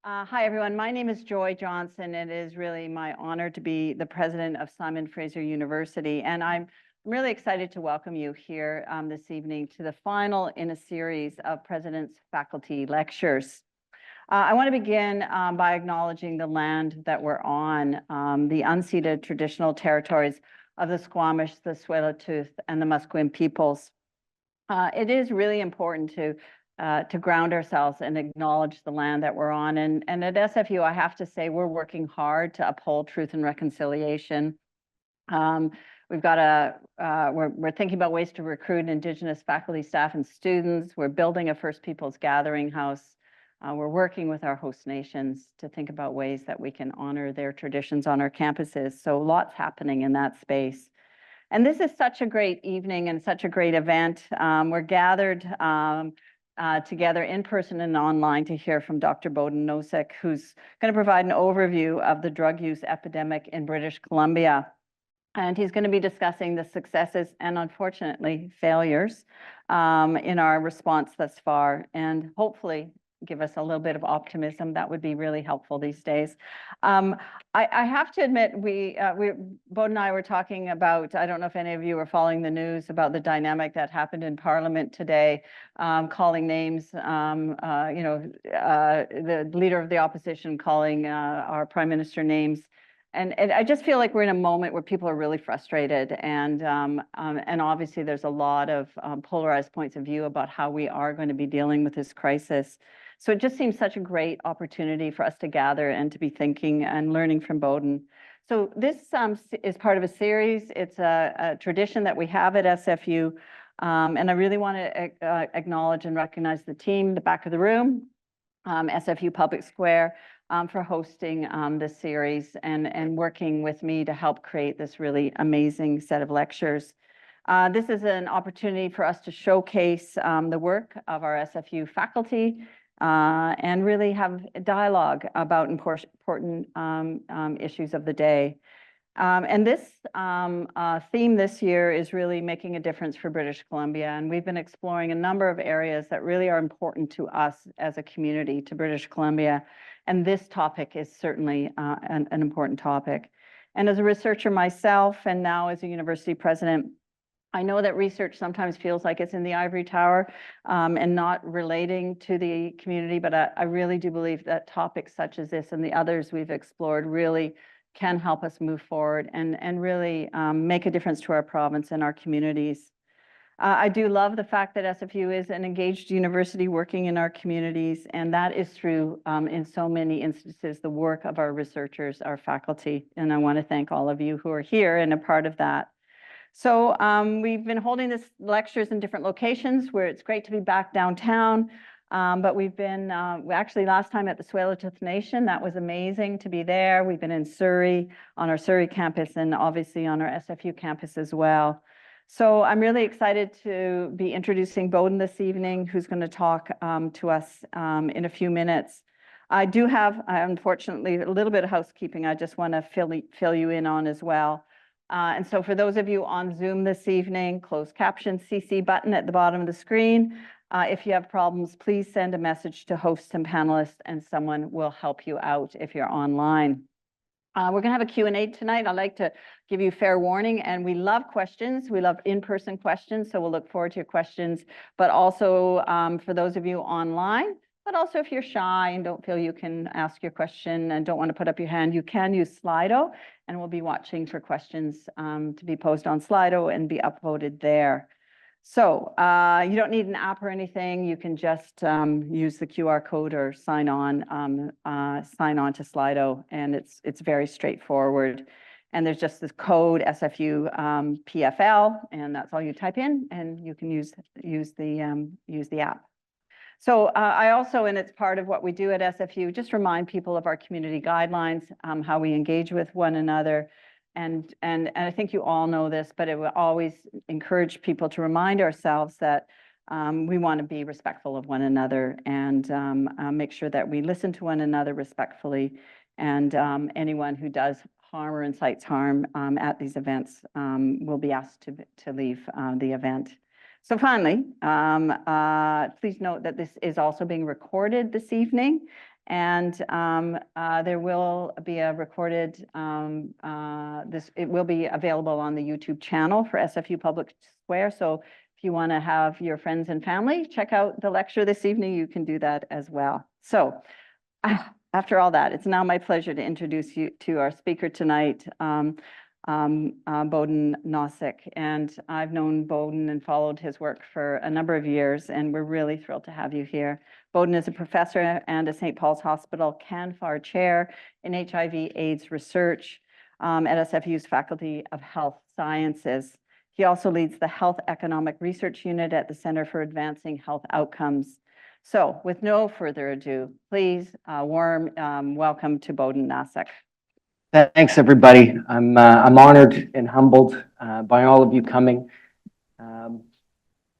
Hi, everyone. My name is Joy Johnson. It is really my honor to be the president of Simon Fraser University. And I'm really excited to welcome you here this evening to the final in a series of President's Faculty Lectures. I want to begin by acknowledging the land that we're on, the unceded traditional territories of the Squamish, the Tsleil-Waututh, and the Musqueam peoples. It is really important to ground ourselves and acknowledge the land that we're on. And at SFU, I have to say, we're working hard to uphold truth and reconciliation. We've got we're thinking about ways to recruit Indigenous faculty, staff, and students. We're building a First Peoples Gathering House. We're working with our host nations to think about ways that we can honor their traditions on our campuses. So lots happening in that space. And this is such a great evening and such a great event. We're gathered together in person and online to hear from Dr. Bohdan Nosek, who's going to provide an overview of the drug use epidemic in British Columbia. And he's going to be discussing the successes and, unfortunately, failures in our response thus far, and hopefully give us a little bit of optimism. That would be really helpful these days. I have to admit, Bohdan and I were talking about, I don't know if any of you were following the news about the dynamic that happened in Parliament today, calling names, the leader of the opposition calling our Prime Minister names. And I just feel like we're in a moment where people are really frustrated, and obviously there's a lot of polarized points of view about how we are going to be dealing with this crisis. So it just seems such a great opportunity for us to gather and to be thinking and learning from Bohdan. So this is part of a series. It's a tradition that we have at SFU, and I really want to acknowledge and recognize the team, the back of the room, SFU Public Square, for hosting this series and working with me to help create this really amazing set of lectures. This is an opportunity for us to showcase the work of our SFU faculty and really have a dialogue about important issues of the day. And this theme this year is really making a difference for British Columbia. And we've been exploring a number of areas that really are important to us as a community, to British Columbia. And this topic is certainly an important topic. And as a researcher myself, and now as a university president, I know that research sometimes feels like it's in the ivory tower and not relating to the community, but I really do believe that topics such as this and the others we've explored really can help us move forward and really make a difference to our province and our communities. I do love the fact that SFU is an engaged university working in our communities, and that is through, in so many instances, the work of our researchers, our faculty, and I want to thank all of you who are here and a part of that. So we've been holding these lectures in different locations where it's great to be back downtown. But we've been actually last time at the Tsleil-Waututh Nation. That was amazing to be there. We've been in Surrey, on our Surrey campus, and obviously on our SFU campus as well. So I'm really excited to be introducing Bohdan this evening, who's going to talk to us in a few minutes. I do have, unfortunately, a little bit of housekeeping I just want to fill you in on as well. And so for those of you on Zoom this evening, closed caption CC button at the bottom of the screen. If you have problems, please send a message to hosts and panelists, and someone will help you out if you're online. We're going to have a Q&A tonight. I'd like to give you fair warning, and we love questions. We love in-person questions, so we'll look forward to your questions. But also for those of you online, but also if you're shy and don't feel you can ask your question and don't want to put up your hand, you can use Slido, and we'll be watching for questions to be posted on Slido and be upvoted there. So you don't need an app or anything. You can just use the QR code or sign on to Slido, and it's very straightforward. And there's just this code SFU PFL, and that's all you type in, and you can use the app. So I also, and it's part of what we do at SFU, just remind people of our community guidelines, how we engage with one another. And I think you all know this, but it will always encourage people to remind ourselves that we want to be respectful of one another and make sure that we listen to one another respectfully. And anyone who does harm or incites harm at these events will be asked to leave the event. So finally, please note that this is also being recorded this evening, And there will be a recorded, it will be available on the YouTube channel for SFU Public Square. So if you want to have your friends and family check out the lecture this evening, you can do that as well. So after all that, it's now my pleasure to introduce you to our speaker tonight, Bohdan Nosek. And I've known Bohdan and followed his work for a number of years, and we're really thrilled to have you here. Bohdan is a professor and a St. Paul's Hospital CanFAR chair in HIV/AIDS research at SFU's Faculty of Health Sciences. He also leads the Health Economic Research Unit at the Center for Advancing Health Outcomes. So with no further ado, please warm welcome to Bohdan Nosek. Thanks, everybody. I'm honored and humbled by all of you coming.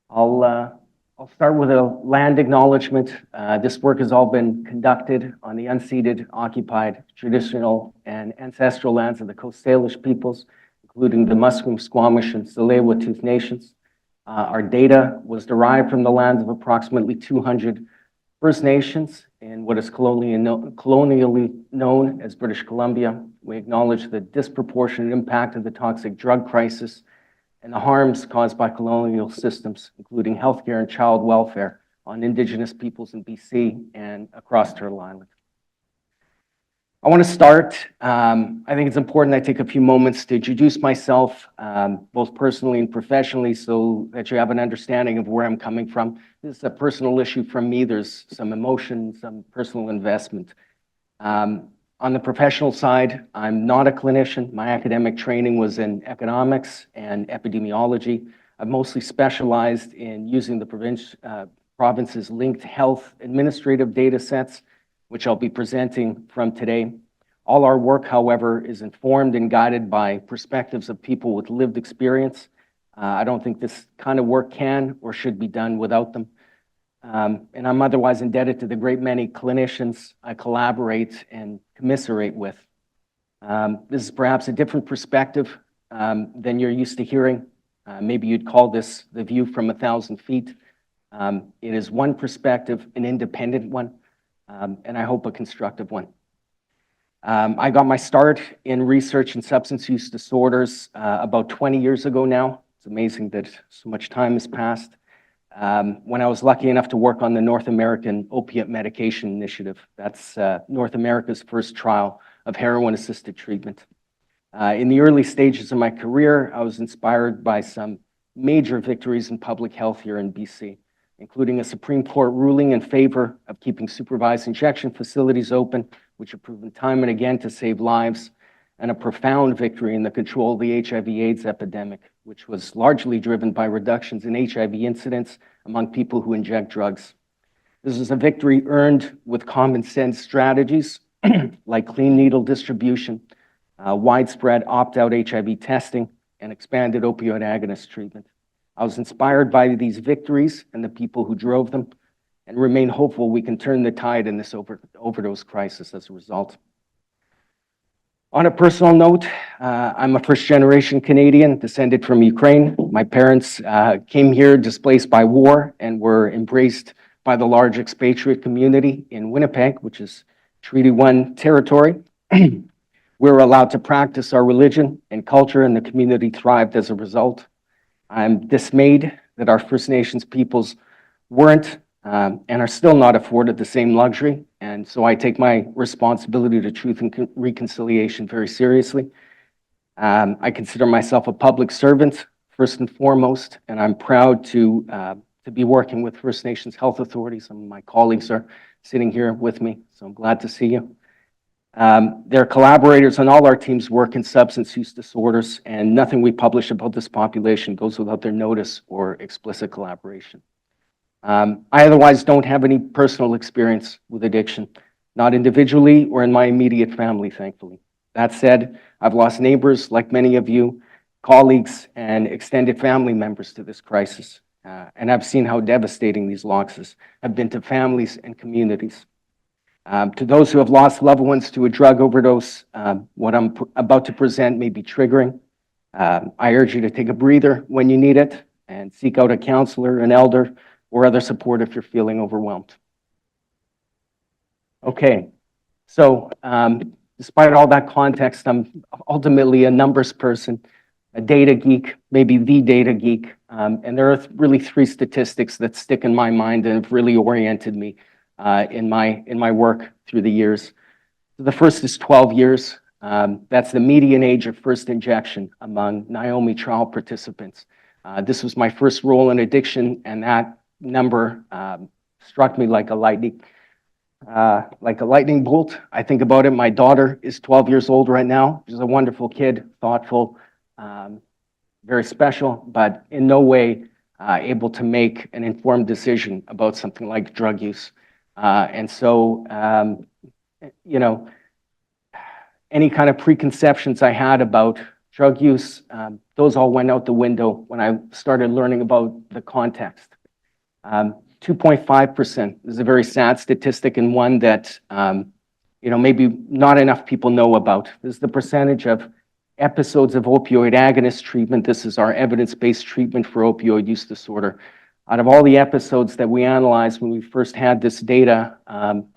I'll start with a land acknowledgement. This work has all been conducted on the unceded, occupied, traditional, and ancestral lands of the Coast Salish peoples, including the Musqueam, Squamish, and Tsleil-Waututh nations. Our data was derived from the lands of approximately 200 First Nations in what is colonially known as British Columbia. We acknowledge the disproportionate impact of the toxic drug crisis and the harms caused by colonial systems, including healthcare and child welfare, on Indigenous peoples in BC and across Turtle Island. I want to start, I think it's important I take a few moments to introduce myself, both personally and professionally, so that you have an understanding of where I'm coming from. This is a personal issue from me. There's some emotion, some personal investment. On the professional side, I'm not a clinician. My academic training was in economics and epidemiology. I've mostly specialized in using the province's linked health administrative data sets, which I'll be presenting from today. All our work, however, is informed and guided by perspectives of people with lived experience. I don't think this kind of work can or should be done without them. And I'm otherwise indebted to the great many clinicians I collaborate and commiserate with. This is perhaps a different perspective than you're used to hearing. Maybe you'd call this the view from 1,000 feet. It is one perspective, an independent one, and I hope a constructive one. I got my start in research in substance use disorders about 20 years ago now. It's amazing that so much time has passed. When I was lucky enough to work on the North American Opiate Medication Initiative. That's North America's first trial of heroin-assisted treatment. In the early stages of my career, I was inspired by some major victories in public health here in BC, including a Supreme Court ruling in favor of keeping supervised injection facilities open, which have proven time and again to save lives, and a profound victory in the control of the HIV/AIDS epidemic, which was largely driven by reductions in HIV incidence among people who inject drugs. This is a victory earned with common sense strategies like clean needle distribution, widespread opt-out HIV testing, and expanded opioid agonist treatment. I was inspired by these victories and the people who drove them, and remain hopeful we can turn the tide in this overdose crisis as a result. On a personal note, I'm a first-generation Canadian descended from Ukraine. My parents came here displaced by war and were embraced by the large expatriate community in Winnipeg, which is Treaty 1 territory. We were allowed to practice our religion and culture, and the community thrived as a result. I'm dismayed that our First Nations peoples weren't and are still not afforded the same luxury. And so I take my responsibility to truth and reconciliation very seriously. I consider myself a public servant, first and foremost, and I'm proud to be working with First Nations health authorities. Some of my colleagues are sitting here with me, so I'm glad to see you. They're collaborators on all our teams work in substance use disorders, and nothing we publish about this population goes without their notice or explicit collaboration. I otherwise don't have any personal experience with addiction, not individually or in my immediate family, thankfully. That said, I've lost neighbors like many of you, colleagues, and extended family members to this crisis. And I've seen how devastating these losses have been to families and communities. To those who have lost loved ones to a drug overdose, what I'm about to present may be triggering. I urge you to take a breather when you need it and seek out a counselor, an elder, or other support if you're feeling overwhelmed. Okay, so despite all that context, I'm ultimately a numbers person, a data geek, maybe the data geek. And there are really three statistics that stick in my mind and have really oriented me in my work through the years. So the first is 12 years. That's the median age of first injection among Naomi trial participants. This was my first role in addiction, and that number struck me like a lightning bolt. I think about it. My daughter is 12 years old right now. She's a wonderful kid, thoughtful, very special, but in no way able to make an informed decision about something like drug use. And so, you know, any kind of preconceptions I had about drug use, those all went out the window when I started learning about the context. 2.5% is a very sad statistic, and one that you know, maybe not enough people know about. This is the percentage of episodes of opioid agonist treatment. This is our evidence-based treatment for opioid use disorder. Out of all the episodes that we analyzed when we first had this data,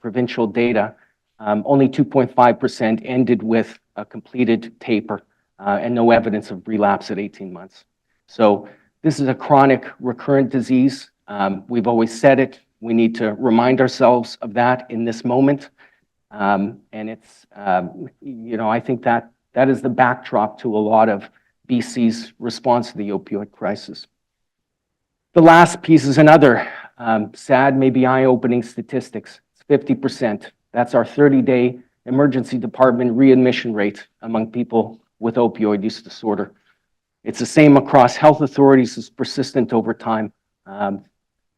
provincial data, only 2.5% ended with a completed taper and no evidence of relapse at 18 months. So this is a chronic recurrent disease. We've always said it. We need to remind ourselves of that in this moment. And it's, you know, I think that is the backdrop to a lot of BC's response to the opioid crisis. The last piece is another sad, maybe eye-opening statistics. It's 50%. That's our 30-day emergency department readmission rate among people with opioid use disorder. It's the same across health authorities. It's persistent over time.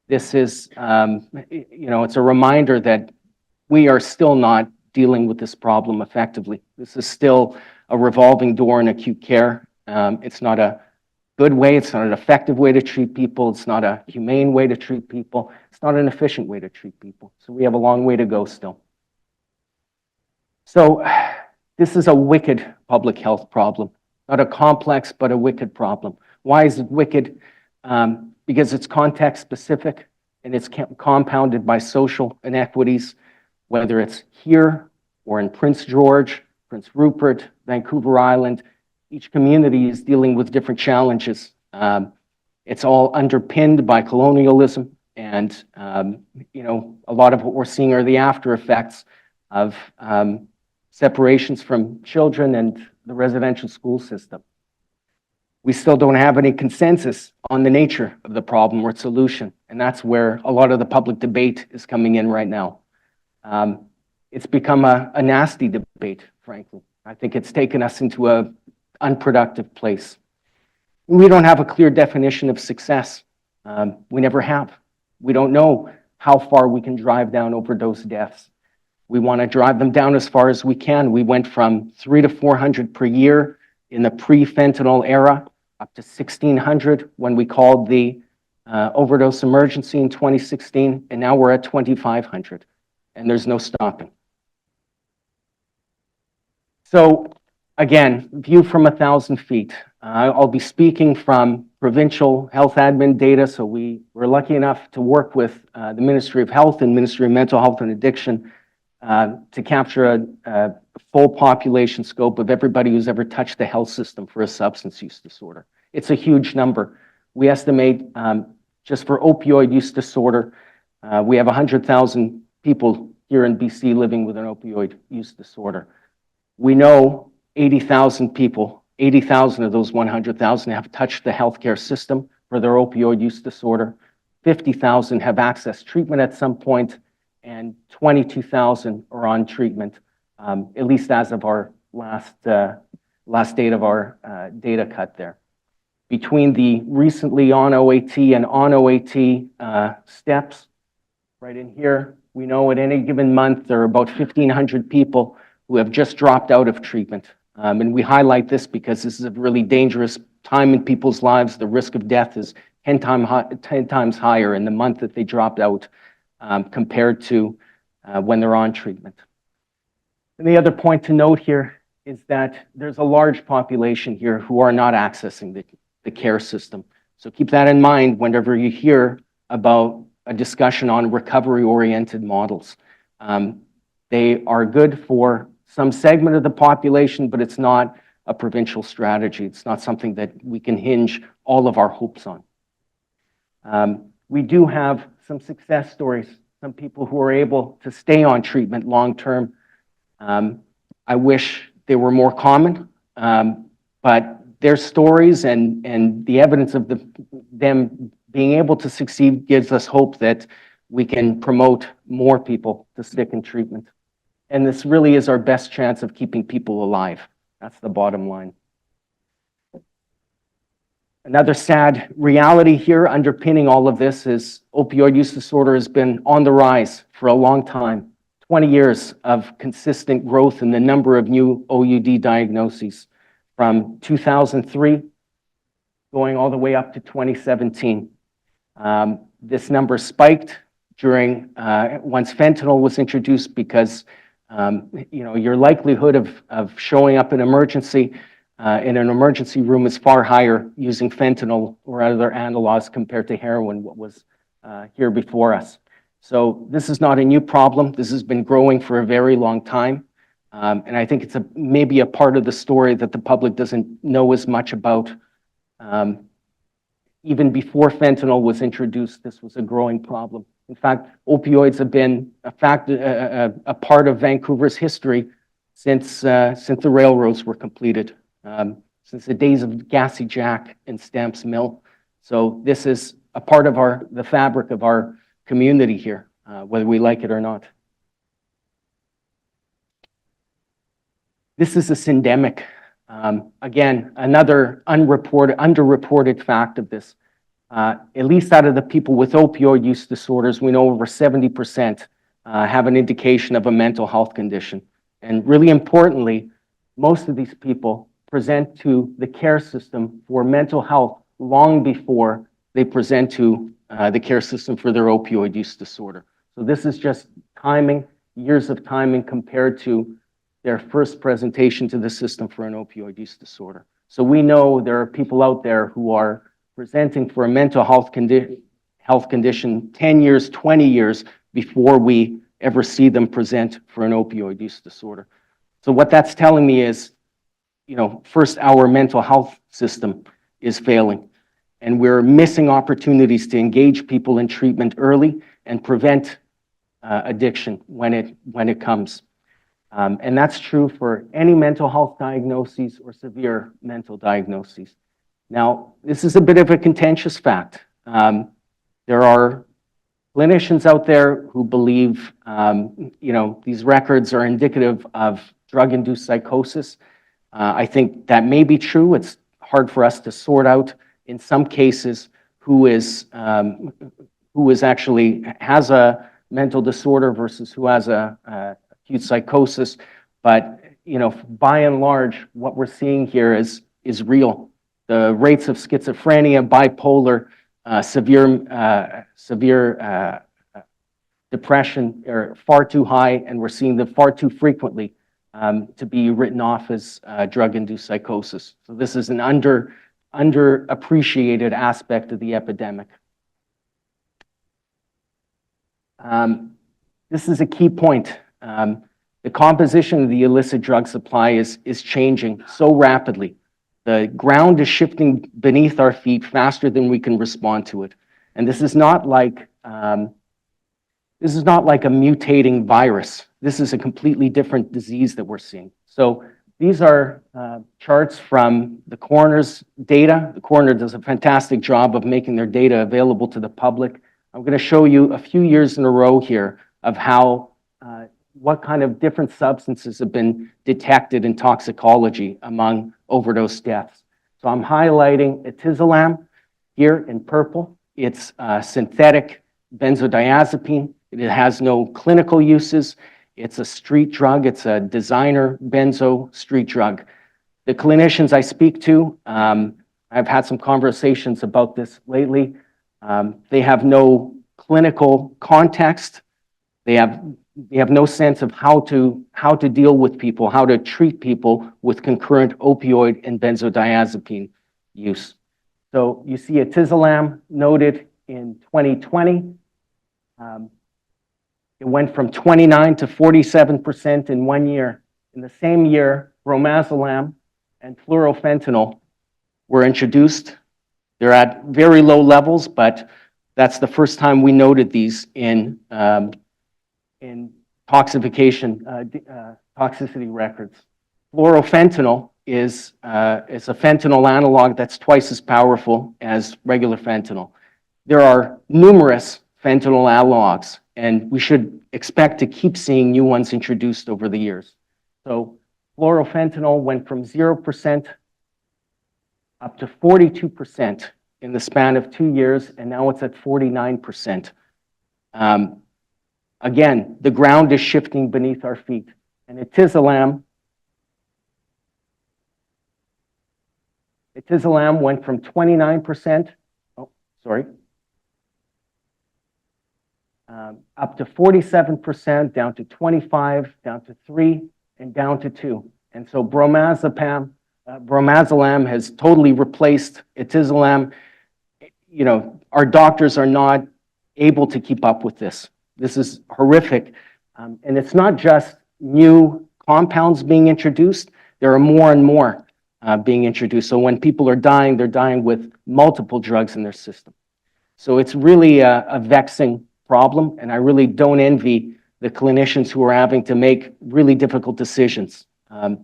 This is, you know, it's a reminder that we are still not dealing with this problem effectively. This is still a revolving door in acute care. It's not a good way. It's not an effective way to treat people. It's not a humane way to treat people. It's not an efficient way to treat people. So we have a long way to go still. So this is a wicked public health problem, not a complex, but a wicked problem. Why is it wicked? Because it's context specific and it's compounded by social inequities, whether it's here or in Prince George, Prince Rupert, Vancouver Island. Each community is dealing with different challenges. It's all underpinned by colonialism, and you know, a lot of what we're seeing are the after effects of separations from children and the residential school system. We still don't have any consensus on the nature of the problem or solution, and that's where a lot of the public debate is coming in right now. It's become a nasty debate, frankly. I think it's taken us into an unproductive place. We don't have a clear definition of success. We never have. We don't know how far we can drive down overdose deaths. We want to drive them down as far as we can. We went from 300 to 400 per year in the pre-fentanyl era, up to 1,600 when we called the overdose emergency in 2016, and now we're at 2,500, and there's no stopping. So again, view from 1,000 feet. I'll be speaking from provincial health admin data, so we were lucky enough to work with the Ministry of Health and Ministry of Mental Health and Addiction to capture a full population scope of everybody who's ever touched the health system for a substance use disorder. It's a huge number. We estimate just for opioid use disorder, we have 100,000 people here in BC living with an opioid use disorder. We know 80,000 people, 80,000 of those 100,000 have touched the healthcare system for their opioid use disorder. 50,000 have accessed treatment at some point, and 22,000 are on treatment, at least as of our last date of our data cut there. Between the recently on OAT and on OAT steps, right in here, we know at any given month there are about 1,500 people who have just dropped out of treatment. And we highlight this because this is a really dangerous time in people's lives. The risk of death is 10 times higher in the month that they dropped out compared to when they're on treatment. And the other point to note here is that there's a large population here who are not accessing the care system. So keep that in mind whenever you hear about a discussion on recovery-oriented models. They are good for some segment of the population, but it's not a provincial strategy. It's not something that we can hinge all of our hopes on. We do have some success stories, some people who are able to stay on treatment long-term. I wish they were more common, but their stories and the evidence of them being able to succeed gives us hope that we can promote more people to stick in treatment. And this really is our best chance of keeping people alive. That's the bottom line. Another sad reality here underpinning all of this is opioid use disorder has been on the rise for a long time. 20 years of consistent growth in the number of new OUD diagnoses from 2003 going all the way up to 2017. This number spiked during once fentanyl was introduced because your likelihood of showing up in emergency in an emergency room is far higher using fentanyl or other analogs compared to heroin, what was here before us. So this is not a new problem. This has been growing for a very long time. And I think it's maybe a part of the story that the public doesn't know as much about. Even before fentanyl was introduced, this was a growing problem. In fact, opioids have been a part of Vancouver's history since the railroads were completed, since the days of Gassy Jack and Stamps Mill. So this is a part of the fabric of our community here, whether we like it or not. This is a syndemic. Again, another underreported fact of this. At least out of the people with opioid use disorders, we know over 70% have an indication of a mental health condition. And really importantly, most of these people present to the care system for mental health long before they present to the care system for their opioid use disorder. So this is just timing, years of timing compared to their first presentation to the system for an opioid use disorder. So we know there are people out there who are presenting for a mental health condition 10 years, 20 years before we ever see them present for an opioid use disorder. So what that's telling me is, first, our mental health system is failing, and we're missing opportunities to engage people in treatment early and prevent addiction when it comes. And that's true for any mental health diagnoses or severe mental diagnoses. Now, this is a bit of a contentious fact. There are clinicians out there who believe, these records are indicative of drug-induced psychosis. I think that may be true. It's hard for us to sort out in some cases who actually has a mental disorder versus who has a acute psychosis. But by and large, what we're seeing here is real. The rates of schizophrenia, bipolar, severe depression are far too high, and we're seeing them far too frequently to be written off as drug-induced psychosis. So this is an underappreciated aspect of the epidemic. This is a key point. The composition of the illicit drug supply is changing so rapidly. The ground is shifting beneath our feet faster than we can respond to it. And this is not like a mutating virus. This is a completely different disease that we're seeing. So these are charts from the coroner's data. The coroner does a fantastic job of making their data available to the public. I'm going to show you a few years in a row here of how what kind of different substances have been detected in toxicology among overdose deaths. So I'm highlighting Atizolam here in purple. It's synthetic benzodiazepine. It has no clinical uses. It's a street drug. It's a designer benzo street drug. The clinicians I speak to, I've had some conversations about this lately. They have no clinical context. They have no sense of how to deal with people, how to treat people with concurrent opioid and benzodiazepine use. So you see Atizolam noted in 2020. It went from 29 to 47% in 1 year. In the same year, bromazolam and fluorofentanyl were introduced. They're at very low levels, but that's the first time we noted these in toxicity records. Fluorofentanyl is a fentanyl analog that's twice as powerful as regular fentanyl. There are numerous fentanyl analogs, and we should expect to keep seeing new ones introduced over the years. So fluorofentanyl went from 0% up to 42% in the span of 2 years, and now it's at 49%. Again, the ground is shifting beneath our feet. And atizolam went from 29%, up to 47%, down to 25, down to 3, and down to 2. And so bromazolam has totally replaced atizolam. You know, our doctors are not able to keep up with this. This is horrific. And it's not just new compounds being introduced. There are more and more being introduced. So when people are dying, they're dying with multiple drugs in their system. So it's really a vexing problem, and I really don't envy the clinicians who are having to make really difficult decisions. I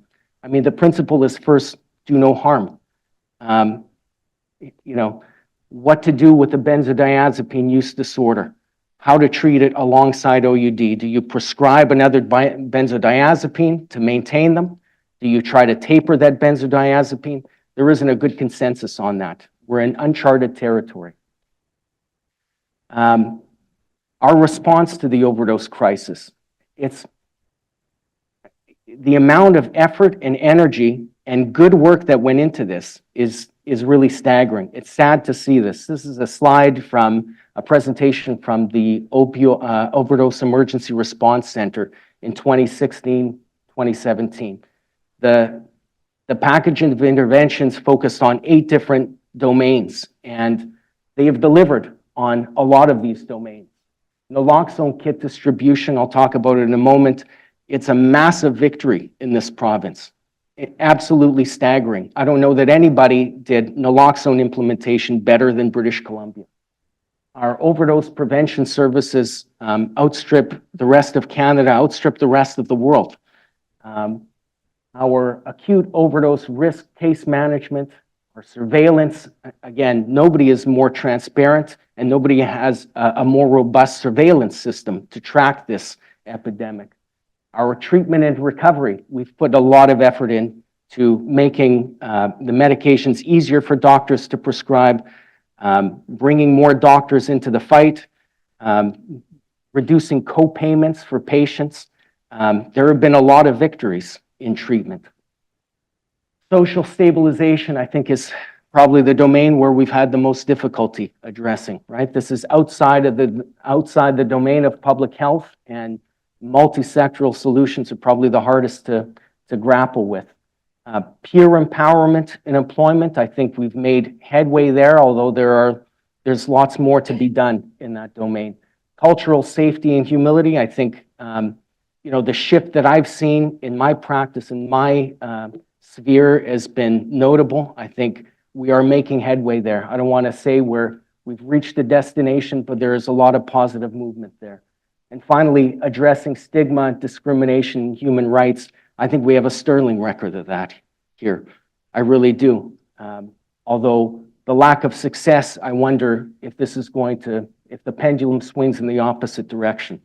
mean, the principle is first, do no harm. You know, what to do with the benzodiazepine use disorder, how to treat it alongside OUD. Do you prescribe another benzodiazepine to maintain them? Do you try to taper that benzodiazepine? There isn't a good consensus on that. We're in uncharted territory. Our response to the overdose crisis, it's the amount of effort and energy and good work that went into this is really staggering. It's sad to see this. This is a slide from a presentation from the Overdose Emergency Response Center in 2016, 2017. The package of interventions focused on 8 different domains, and they have delivered on a lot of these domains. Naloxone kit distribution, I'll talk about it in a moment. It's a massive victory in this province. Absolutely staggering. I don't know that anybody did naloxone implementation better than British Columbia. Our overdose prevention services outstrip the rest of Canada, outstrip the rest of the world. Our acute overdose risk case management, our surveillance, again, nobody is more transparent and nobody has a more robust surveillance system to track this epidemic. Our treatment and recovery, we've put a lot of effort in to making the medications easier for doctors to prescribe, bringing more doctors into the fight, reducing co-payments for patients. There have been a lot of victories in treatment. Social stabilization, I think, is probably the domain where we've had the most difficulty addressing, right? This is outside the domain of public health, and multi-sectoral solutions are probably the hardest to grapple with. Peer empowerment in employment, I think we've made headway there, although there's lots more to be done in that domain. Cultural safety and humility, I think, you know, the shift that I've seen in my practice, in my sphere, has been notable. I think we are making headway there. I don't want to say we've reached a destination, but there is a lot of positive movement there. And finally, addressing stigma and discrimination in human rights. I think we have a sterling record of that here. I really do. Although the lack of success, I wonder if this is if the pendulum swings in the opposite direction.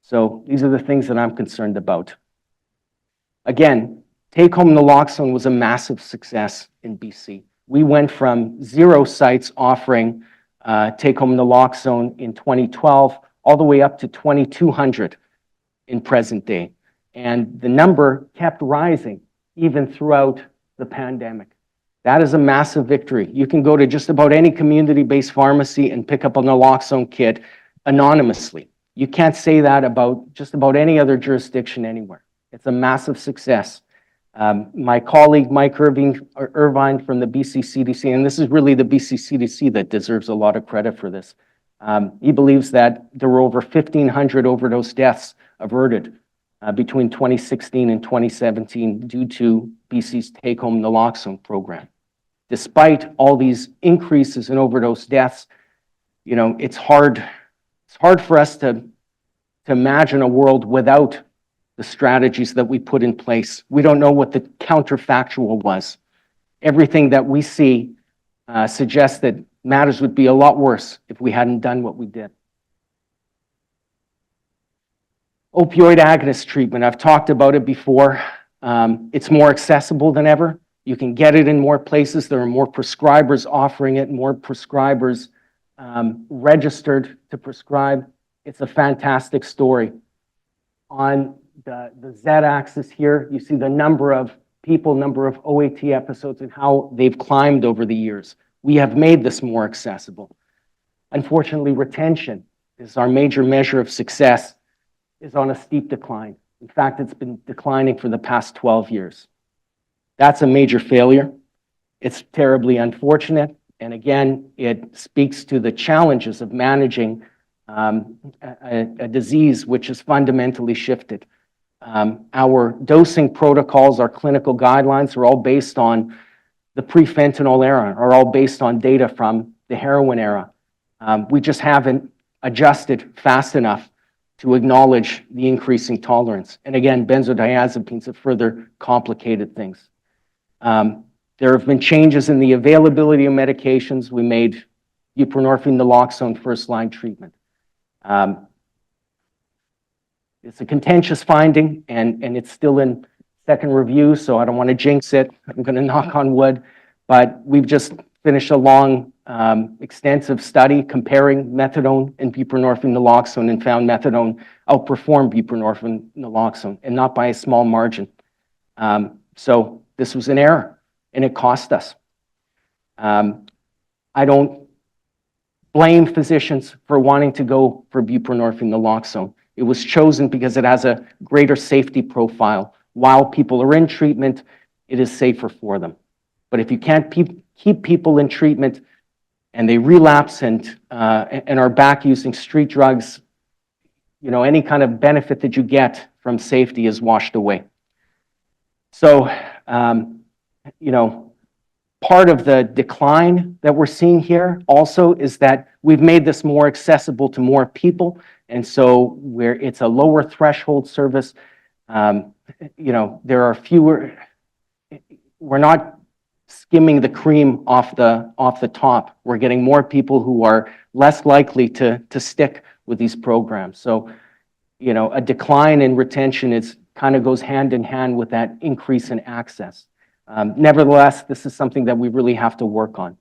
So these are the things that I'm concerned about. Again, take-home naloxone was a massive success in BC. We went from 0 sites offering take-home naloxone in 2012 all the way up to 2,200 in present day. And the number kept rising even throughout the pandemic. That is a massive victory. You can go to just about any community-based pharmacy and pick up a naloxone kit anonymously. You can't say that about just about any other jurisdiction anywhere. It's a massive success. My colleague, Mike Irvine from the BC CDC, and this is really the BC CDC that deserves a lot of credit for this. He believes that there were over 1,500 overdose deaths averted between 2016 and 2017 due to BC's take-home naloxone program. Despite all these increases in overdose deaths, you know, it's hard for us to imagine a world without the strategies that we put in place. We don't know what the counterfactual was. Everything that we see suggests that matters would be a lot worse if we hadn't done what we did. Opioid agonist treatment, I've talked about it before. It's more accessible than ever. You can get it in more places. There are more prescribers offering it, more prescribers registered to prescribe. It's a fantastic story. On the Z-axis here, you see the number of people, number of OAT episodes, and how they've climbed over the years. We have made this more accessible. Unfortunately, retention is our major measure of success, is on a steep decline. In fact, it's been declining for the past 12 years. That's a major failure. It's terribly unfortunate. And again, it speaks to the challenges of managing a disease which has fundamentally shifted. Our dosing protocols, our clinical guidelines are all based on the pre-fentanyl era, are all based on data from the heroin era. We just haven't adjusted fast enough to acknowledge the increasing tolerance. And again, benzodiazepines have further complicated things. There have been changes in the availability of medications. We made buprenorphine naloxone first-line treatment. It's a contentious finding, and it's still in second review, so I don't want to jinx it. I'm going to knock on wood, but we've just finished a long, extensive study comparing methadone and buprenorphine naloxone and found methadone outperformed buprenorphine naloxone, and not by a small margin. So this was an error, and it cost us. I don't blame physicians for wanting to go for buprenorphine naloxone. It was chosen because it has a greater safety profile. While people are in treatment, it is safer for them. But if you can't keep people in treatment and they relapse and are back using street drugs, you know, any kind of benefit that you get from safety is washed away. So, you know, part of the decline that we're seeing here also is that we've made this more accessible to more people. And so where it's a lower threshold service, you know, there are fewer, we're not skimming the cream off the top. We're getting more people who are less likely to stick with these programs. So, you know, a decline in retention kind of goes hand in hand with that increase in access. Nevertheless, this is something that we really have to work on.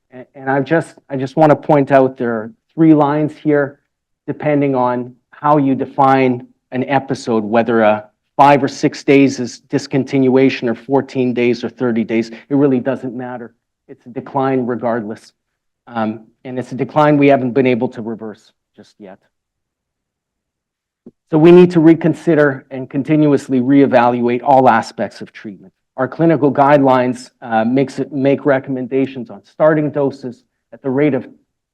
And I just want to point out there are 3 lines here, depending on how you define an episode, whether 5 or 6 days is discontinuation or 14 days or 30 days. It really doesn't matter. It's a decline regardless. And it's a decline we haven't been able to reverse just yet. So we need to reconsider and continuously reevaluate all aspects of treatment. Our clinical guidelines make recommendations on starting doses, at the rate of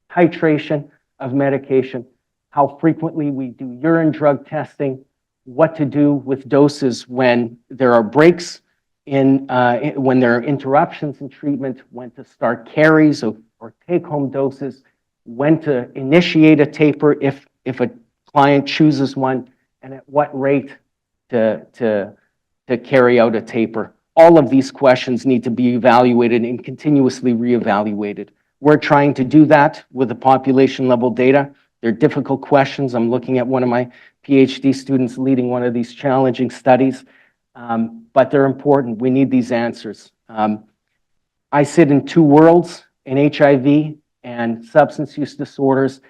titration of medication, how frequently we do urine drug testing, what to do with doses when there are breaks when there are interruptions in treatment, when to start carries or take-home doses, when to initiate a taper if a client chooses one, and at what rate to carry out a taper. All of these questions need to be evaluated and continuously reevaluated. We're trying to do that with the population level data. They're difficult questions. I'm looking at one of my PhD students leading one of these challenging studies, but they're important. We need these answers. I sit in 2 worlds, in HIV and substance use disorders.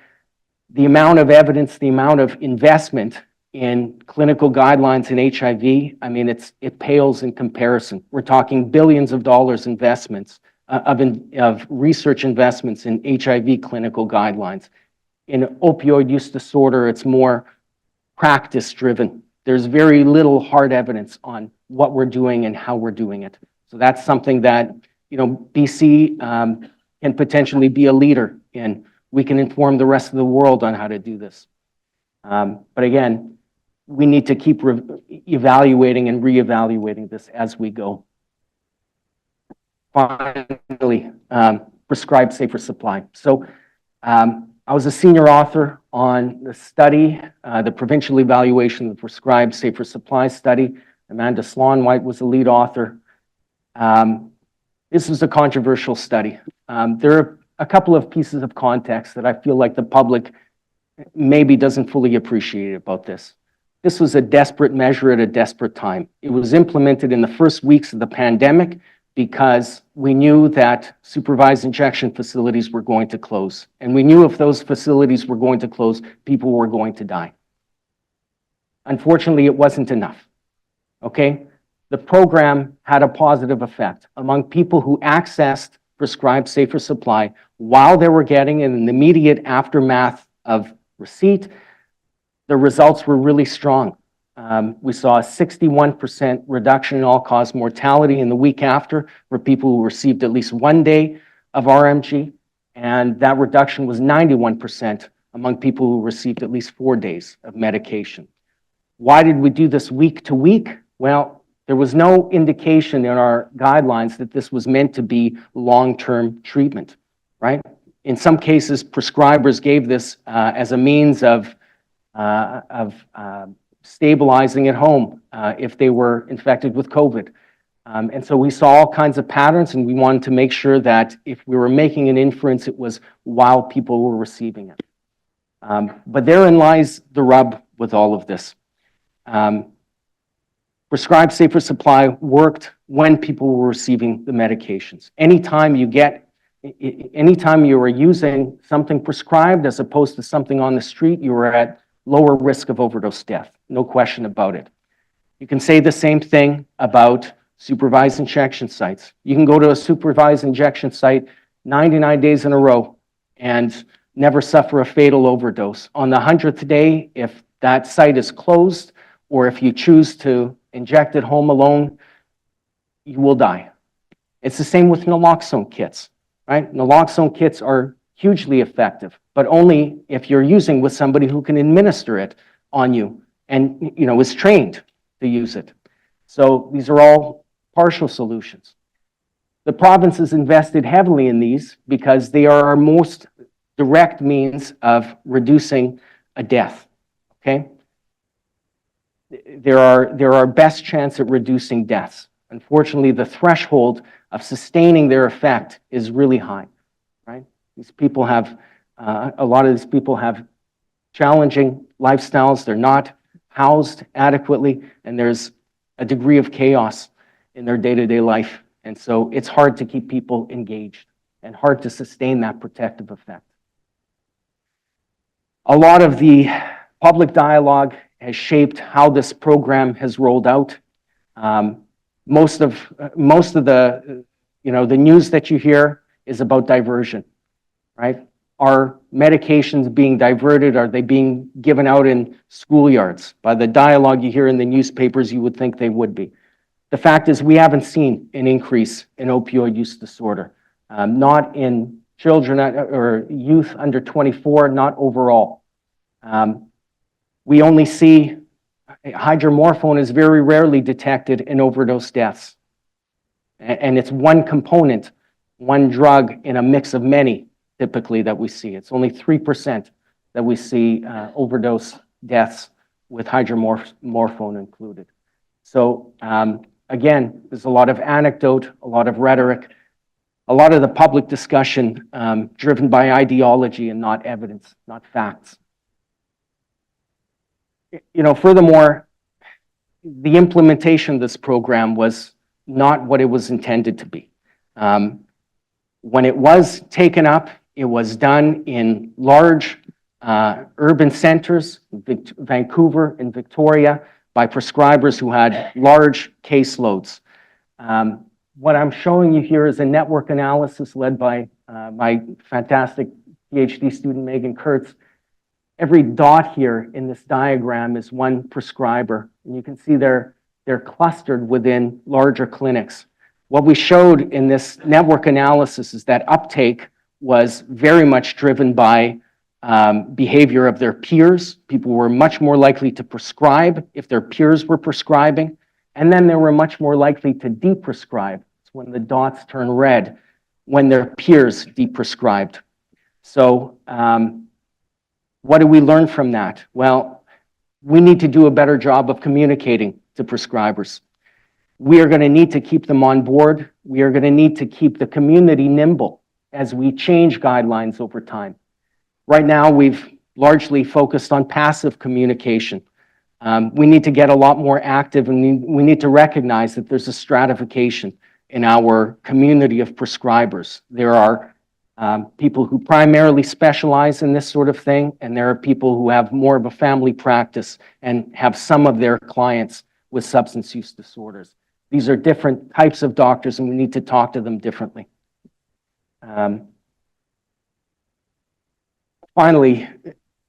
The amount of evidence, the amount of investment in clinical guidelines in HIV, I mean, it pales in comparison. We're talking billions of dollars investments of research investments in HIV clinical guidelines. In opioid use disorder, it's more practice-driven. There's very little hard evidence on what we're doing and how we're doing it. So that's something that, you know, BC can potentially be a leader in. we can inform the rest of the world on how to do this. But again, we need to keep evaluating and reevaluating this as we go. Finally, prescribed safer supply. So I was a senior author on the study, the provincial evaluation of the prescribed safer supply study. Amanda Slaunwhite was the lead author. This was a controversial study. There are a couple of pieces of context that I feel like the public maybe doesn't fully appreciate about this. This was a desperate measure at a desperate time. It was implemented in the first weeks of the pandemic because we knew that supervised injection facilities were going to close. And we knew if those facilities were going to close, people were going to die. Unfortunately, it wasn't enough, okay? The program had a positive effect among people who accessed prescribed safer supply while they were getting it in the immediate aftermath of receipt. The results were really strong. We saw a 61% reduction in all-cause mortality in the week after for people who received at least 1 day of RMG, and that reduction was 91% among people who received at least 4 days of medication. Why did we do this week to week? Well, there was no indication in our guidelines that this was meant to be long-term treatment, right? In some cases, prescribers gave this as a means of stabilizing at home if they were infected with COVID. And so we saw all kinds of patterns, and we wanted to make sure that if we were making an inference, it was while people were receiving it. But therein lies the rub with all of this. Prescribed safer supply worked when people were receiving the medications. Anytime you were using something prescribed as opposed to something on the street, you were at lower risk of overdose death, no question about it. You can say the same thing about supervised injection sites. You can go to a supervised injection site 99 days in a row and never suffer a fatal overdose. On the 100th day, if that site is closed, or if you choose to inject at home alone, you will die. It's the same with naloxone kits, right? Naloxone kits are hugely effective, but only if you're using with somebody who can administer it on you and is trained to use it. So these are all partial solutions. The province has invested heavily in these because they are our most direct means of reducing a death, okay? They're our best chance at reducing deaths. Unfortunately, the threshold of sustaining their effect is really high, right? These people have, a lot of these people have challenging lifestyles. They're not housed adequately, and there's a degree of chaos in their day-to-day life. And so it's hard to keep people engaged and hard to sustain that protective effect. A lot of the public dialogue has shaped how this program has rolled out. Most of the, the news that you hear is about diversion, right? Are medications being diverted? Are they being given out in schoolyards? By the dialogue you hear in the newspapers, you would think they would be. The fact is we haven't seen an increase in opioid use disorder, not in children or youth under 24, not overall. We only see hydromorphone is very rarely detected in overdose deaths. And it's one component, one drug in a mix of many typically that we see. It's only 3% that we see overdose deaths with hydromorphone included. So again, there's a lot of anecdote, a lot of rhetoric, a lot of the public discussion driven by ideology and not evidence, not facts. Furthermore, the implementation of this program was not what it was intended to be. When it was taken up, it was done in large urban centers, Vancouver and Victoria, by prescribers who had large caseloads. What I'm showing you here is a network analysis led by my fantastic PhD student, Megan Kurtz. Every dot here in this diagram is one prescriber, and you can see they're clustered within larger clinics. What we showed in this network analysis is that uptake was very much driven by behavior of their peers. People were much more likely to prescribe if their peers were prescribing, and then they were much more likely to deprescribe. It's when the dots turn red, when their peers deprescribed. So what do we learn from that? Well, we need to do a better job of communicating to prescribers. We are going to need to keep them on board. We are going to need to keep the community nimble as we change guidelines over time. Right now, we've largely focused on passive communication. We need to get a lot more active, and we need to recognize that there's a stratification in our community of prescribers. There are people who primarily specialize in this sort of thing, and there are people who have more of a family practice and have some of their clients with substance use disorders. These are different types of doctors, and we need to talk to them differently. Finally,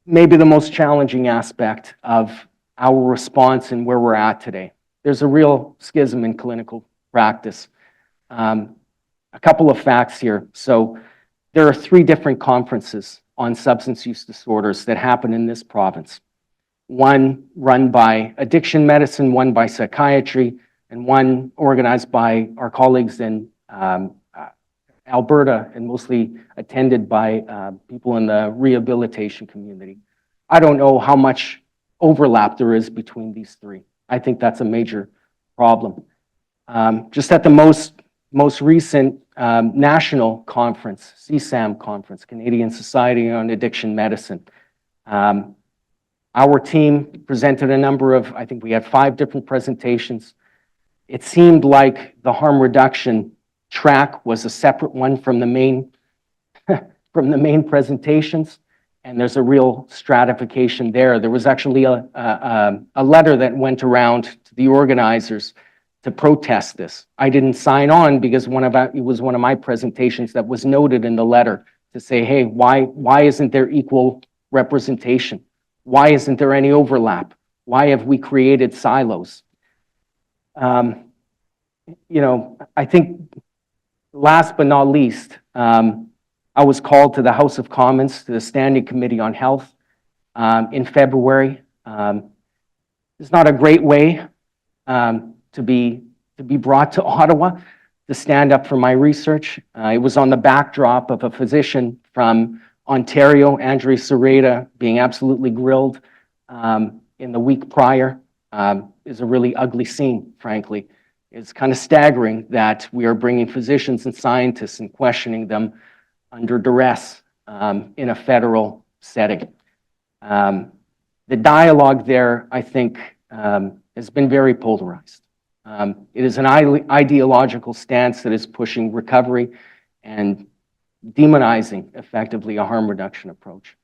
maybe the most challenging aspect of our response and where we're at today. There's a real schism in clinical practice. A couple of facts here. So there are 3 different conferences on substance use disorders that happen in this province. One run by addiction medicine, one by psychiatry, and one organized by our colleagues in Alberta and mostly attended by people in the rehabilitation community. I don't know how much overlap there is between these 3. I think that's a major problem. Just at the most recent national conference, CSAM conference, Canadian Society on Addiction Medicine, our team presented a number of, I think we had 5 different presentations. It seemed like the harm reduction track was a separate one from the main presentations, and there's a real stratification there. There was actually a letter that went around to the organizers to protest this. I didn't sign on because it was one of my presentations that was noted in the letter to say, hey, why isn't there equal representation? Why isn't there any overlap? Why have we created silos? I think last but not least, I was called to the House of Commons, to the Standing Committee on Health in February. It's not a great way to be brought to Ottawa to stand up for my research. It was on the backdrop of a physician from Ontario, Andrea Serrata, being absolutely grilled in the week prior. Is a really ugly scene, frankly. It's kind of staggering that we are bringing physicians and scientists and questioning them under duress in a federal setting. The dialogue there, I think, has been very polarized. It is an ideological stance that is pushing recovery and demonizing, effectively, a harm reduction approach.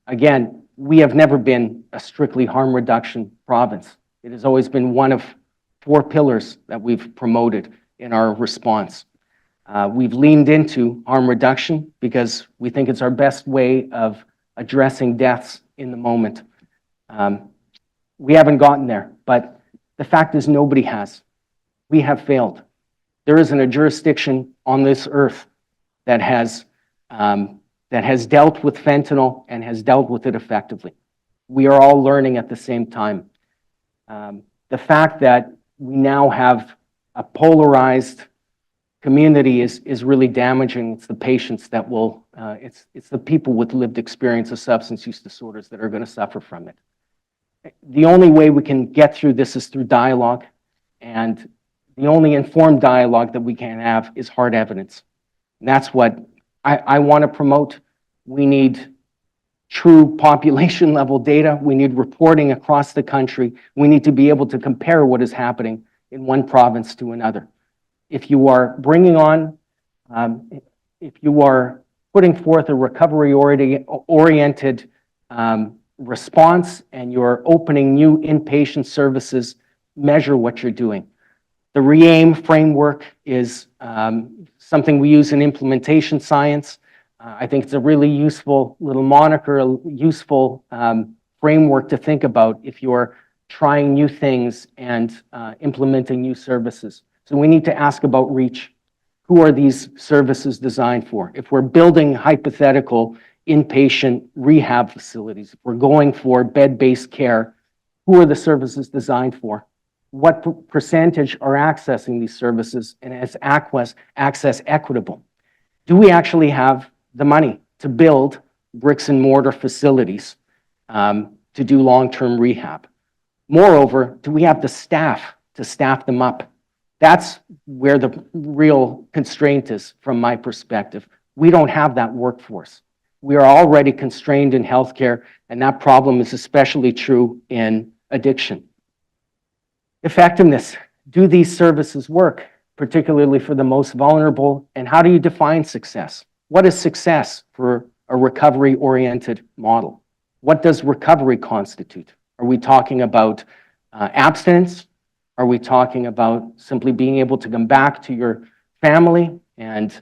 Again, we have never been a strictly harm reduction province. It has always been one of 4 pillars that we've promoted in our response. We've leaned into harm reduction because we think it's our best way of addressing deaths in the moment. We haven't gotten there, but the fact is nobody has. We have failed. There isn't a jurisdiction on this earth that has dealt with fentanyl and has dealt with it effectively. We are all learning at the same time. The fact that we now have a polarized community is really damaging. It's the patients that will, it's the people with lived experience of substance use disorders that are going to suffer from it. The only way we can get through this is through dialogue, and the only informed dialogue that we can have is hard evidence. And that's what I want to promote. We need true population level data. We need reporting across the country. We need to be able to compare what is happening in one province to another. If you are bringing on, if you are putting forth a recovery-oriented response and you're opening new inpatient services, measure what you're doing. The REAIM framework is something we use in implementation science. I think it's a really useful little moniker, a useful framework to think about if you're trying new things and implementing new services. So we need to ask about reach. who are these services designed for? If we're building hypothetical inpatient rehab facilities, if we're going for bed-based care, who are the services designed for? What percentage are accessing these services, and is access equitable? Do we actually have the money to build bricks and mortar facilities to do long-term rehab? Moreover, do we have the staff to staff them up? That's where the real constraint is from my perspective. We don't have that workforce. We are already constrained in healthcare, and that problem is especially true in addiction. Effectiveness. Do these services work, particularly for the most vulnerable? And how do you define success? What is success for a recovery-oriented model? What does recovery constitute? Are we talking about abstinence? Are we talking about simply being able to come back to your family and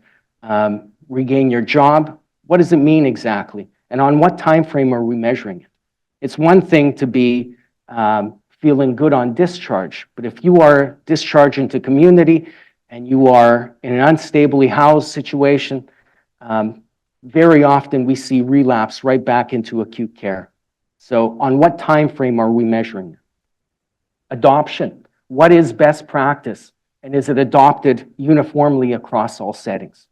regain your job? What does it mean exactly? And on what time frame are we measuring it? It's one thing to be feeling good on discharge, but if you are discharged into community and you are in an unstably housed situation, very often we see relapse right back into acute care. So on what time frame are we measuring? Adoption. What is best practice? And is it adopted uniformly across all settings?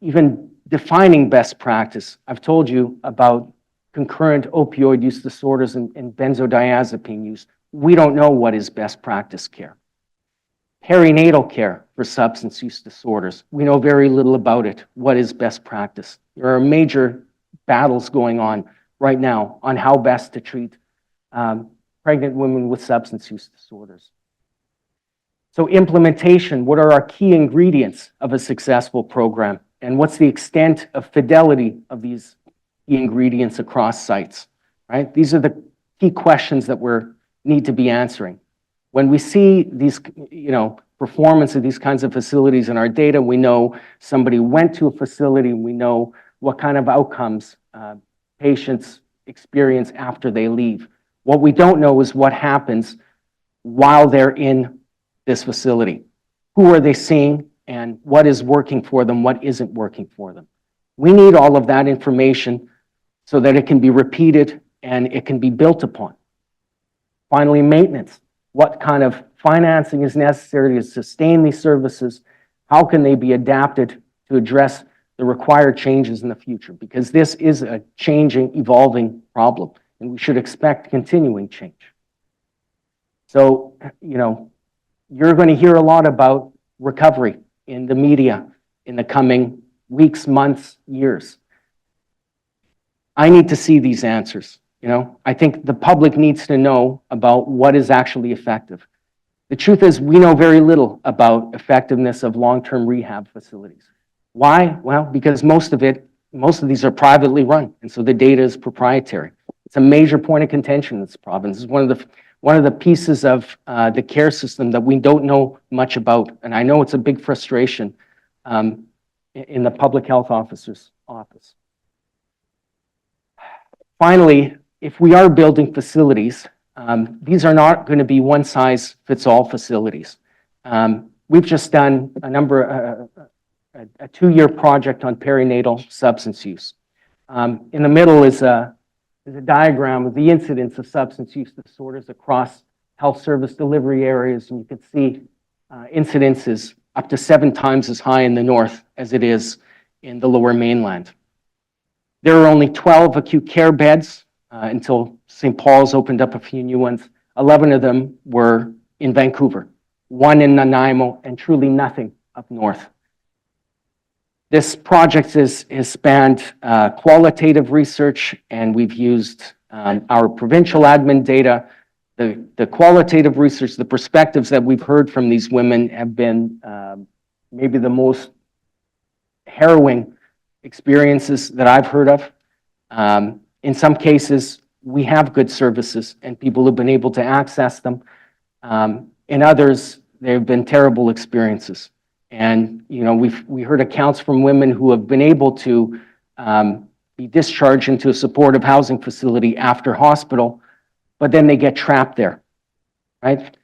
Even defining best practice. I've told you about concurrent opioid use disorders and benzodiazepine use. We don't know what is best practice care. Perinatal care for substance use disorders. We know very little about it. What is best practice? There are major battles going on right now on how best to treat pregnant women with substance use disorders. So implementation, what are our key ingredients of a successful program? And what's the extent of fidelity of these key ingredients across sites, right? These are the key questions that we need to be answering. When we see these, performance of these kinds of facilities in our data, we know somebody went to a facility, we know what kind of outcomes patients experience after they leave. What we don't know is what happens while they're in this facility. Who are they seeing and what is working for them, what isn't working for them? We need all of that information so that it can be repeated and it can be built upon. Finally, maintenance. What kind of financing is necessary to sustain these services? How can they be adapted to address the required changes in the future? Because this is a changing, evolving problem, and we should expect continuing change. So, you're going to hear a lot about recovery in the media in the coming weeks, months, years. I need to see these answers. I think the public needs to know about what is actually effective. The truth is we know very little about effectiveness of long-term rehab facilities. Why? Well, because most of these are privately run, and so the data is proprietary. It's a major point of contention in this province. It's one of the pieces of the care system that we don't know much about, and I know it's a big frustration in the public health officer's office. Finally, if we are building facilities, these are not going to be one-size-fits-all facilities. We've just done a 2-year project on perinatal substance use. In the middle is a diagram of the incidence of substance use disorders across health service delivery areas, and you can see incidence is up to 7 times as high in the north as it is in the Lower Mainland. There are only 12 acute care beds until St. Paul's opened up a few new ones. 11 of them were in Vancouver, 1 in Nanaimo, and truly nothing up north. This project has spanned qualitative research, and we've used our provincial admin data. The qualitative research, the perspectives that we've heard from these women have been maybe the most harrowing experiences that I've heard of. In some cases, we have good services and people have been able to access them. In others, there have been terrible experiences. And we heard accounts from women who have been able to be discharged into a supportive housing facility after hospital, but then they get trapped there, right?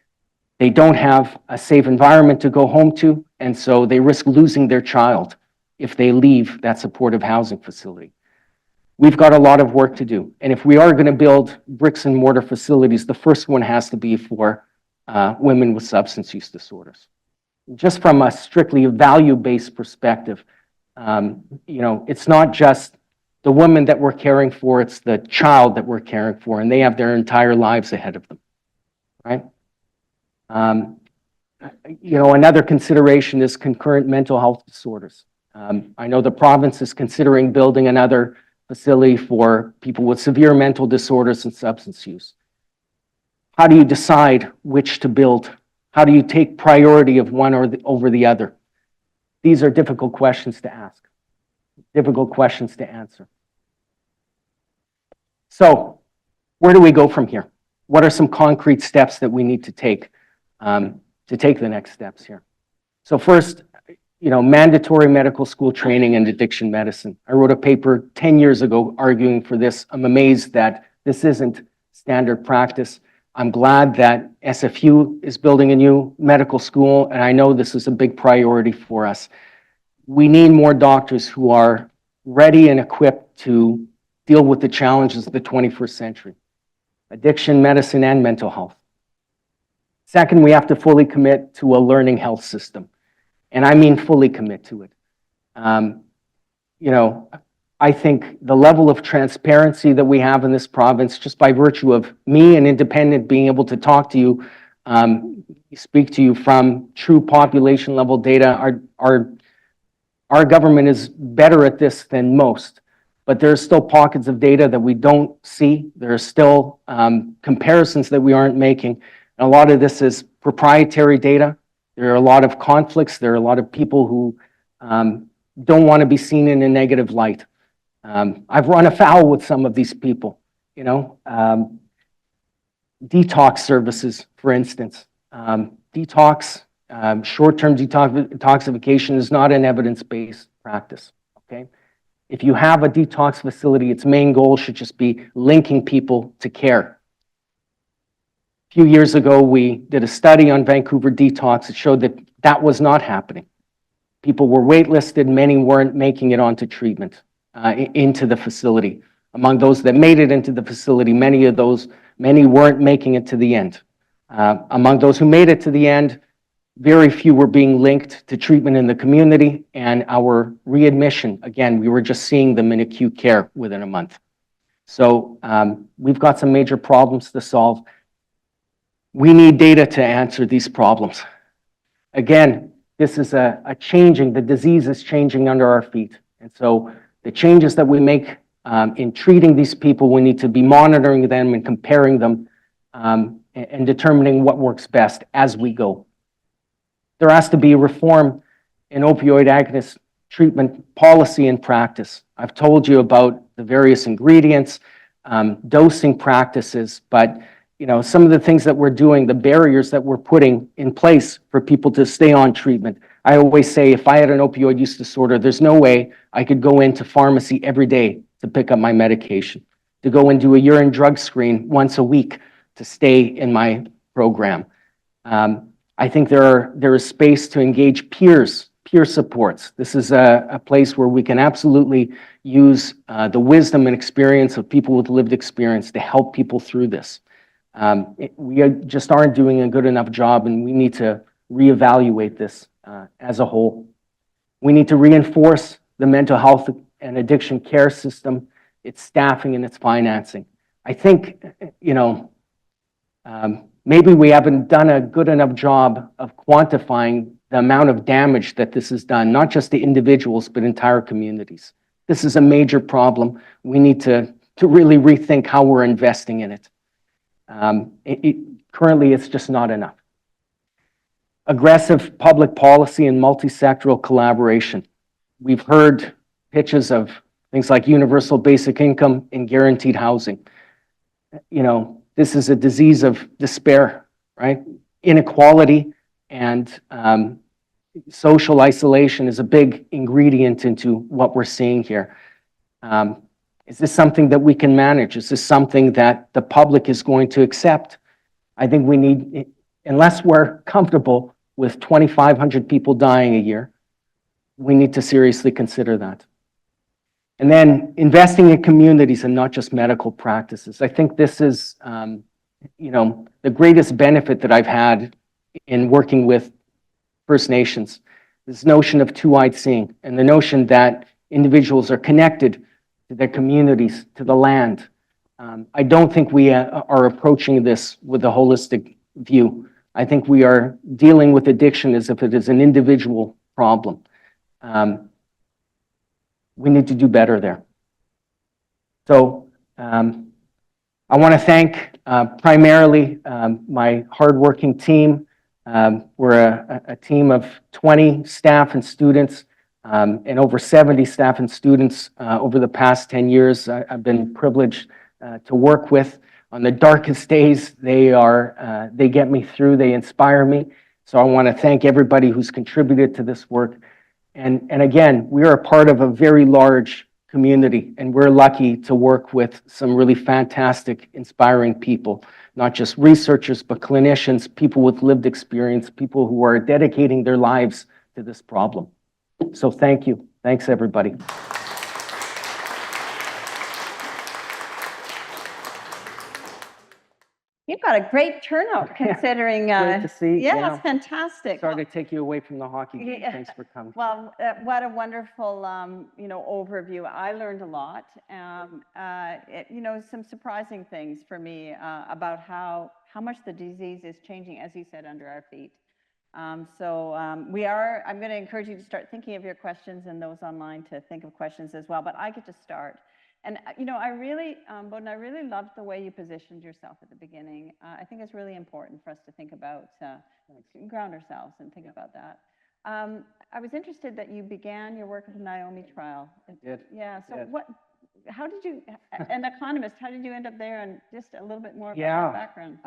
They don't have a safe environment to go home to, and so they risk losing their child if they leave that supportive housing facility. We've got a lot of work to do. And if we are going to build bricks and mortar facilities, the first one has to be for women with substance use disorders. Just from a strictly value-based perspective, it's not just the woman that we're caring for, it's the child that we're caring for, and they have their entire lives ahead of them, right? Another consideration is concurrent mental health disorders. I know the province is considering building another facility for people with severe mental disorders and substance use. How do you decide which to build? How do you take priority of one over the other? These are difficult questions to ask, difficult questions to answer. So, where do we go from here? What are some concrete steps that we need to take the next steps here? So first, mandatory medical school training in addiction medicine. I wrote a paper 10 years ago arguing for this. I'm amazed that this isn't standard practice. I'm glad that SFU is building a new medical school, and I know this is a big priority for us. We need more doctors who are ready and equipped to deal with the challenges of the 21st century, addiction medicine and mental health. Second, we have to fully commit to a learning health system. And I mean fully commit to it. I think the level of transparency that we have in this province, just by virtue of me, an independent, being able to talk to you, speak to you from true population level data, our government is better at this than most. But there are still pockets of data that we don't see. There are still comparisons that we aren't making. And a lot of this is proprietary data. There are a lot of conflicts. There are a lot of people who don't want to be seen in a negative light. I've run afoul with some of these people, detox services, for instance. Short-term detoxification is not an evidence-based practice, okay? If you have a detox facility, its main goal should just be linking people to care. A few years ago, we did a study on Vancouver Detox. It showed that that was not happening. People were waitlisted, many weren't making it onto treatment, into the facility. Among those that made it into the facility, many weren't making it to the end. Among those who made it to the end, very few were being linked to treatment in the community, and our readmission, again, we were just seeing them in acute care within a month. So we've got some major problems to solve. We need data to answer these problems. Again, this is the disease is changing under our feet. And so the changes that we make in treating these people, we need to be monitoring them and comparing them and determining what works best as we go. There has to be reform in opioid agonist treatment policy and practice. I've told you about the various ingredients, dosing practices, but some of the things that we're doing, the barriers that we're putting in place for people to stay on treatment. I always say if I had an opioid use disorder, there's no way I could go into pharmacy every day to pick up my medication, to go and do a urine drug screen once a week to stay in my program. I think there is space to engage peer supports. This is a place where we can absolutely use the wisdom and experience of people with lived experience to help people through this. We just aren't doing a good enough job, and we need to reevaluate this as a whole. We need to reinforce the mental health and addiction care system, its staffing and its financing. I think, maybe we haven't done a good enough job of quantifying the amount of damage that this has done, not just to individuals, but entire communities. This is a major problem. We need to really rethink how we're investing in it. Currently, it's just not enough. Aggressive public policy and multi-sectoral collaboration. We've heard pitches of things like universal basic income and guaranteed housing. This is a disease of despair, right? Inequality and social isolation is a big ingredient into what we're seeing here. Is this something that we can manage? Is this something that the public is going to accept? I think we need unless we're comfortable with 2,500 people dying a year, we need to seriously consider that. And then investing in communities and not just medical practices. I think this is, the greatest benefit that I've had in working with First Nations. This notion of two-eyed seeing, and the notion that individuals are connected to their communities, to the land. I don't think we are approaching this with a holistic view. I think we are dealing with addiction as if it is an individual problem. We need to do better there. So I want to thank primarily my hardworking team. We're a team of 20 staff and students, and over 70 staff and students over the past 10 years I've been privileged to work with. On the darkest days, they get me through, they inspire me. So I want to thank everybody who's contributed to this work. And again, we are a part of a very large community, and we're lucky to work with some really fantastic, inspiring people, not just researchers, but clinicians, people with lived experience, people who are dedicating their lives to this problem. So thank you. Thanks, everybody. You've got a great turnout considering. Great to see. Yeah, it's fantastic. Sorry to take you away from the hockey game. Yeah. Thanks for coming. Well, what a wonderful, overview. I learned a lot. Some surprising things for me about how much the disease is changing, as you said, under our feet. I'm going to encourage you to start thinking of your questions and those online to think of questions as well, but I get to start. And, I really, Boden, I really loved the way you positioned yourself at the beginning. I think it's really important for us to think about, ground ourselves and think about that. I was interested that you began your work with the Naomi trial. I did. Yeah, so how did you, an economist, how did you end up there, and just a little bit more about your background?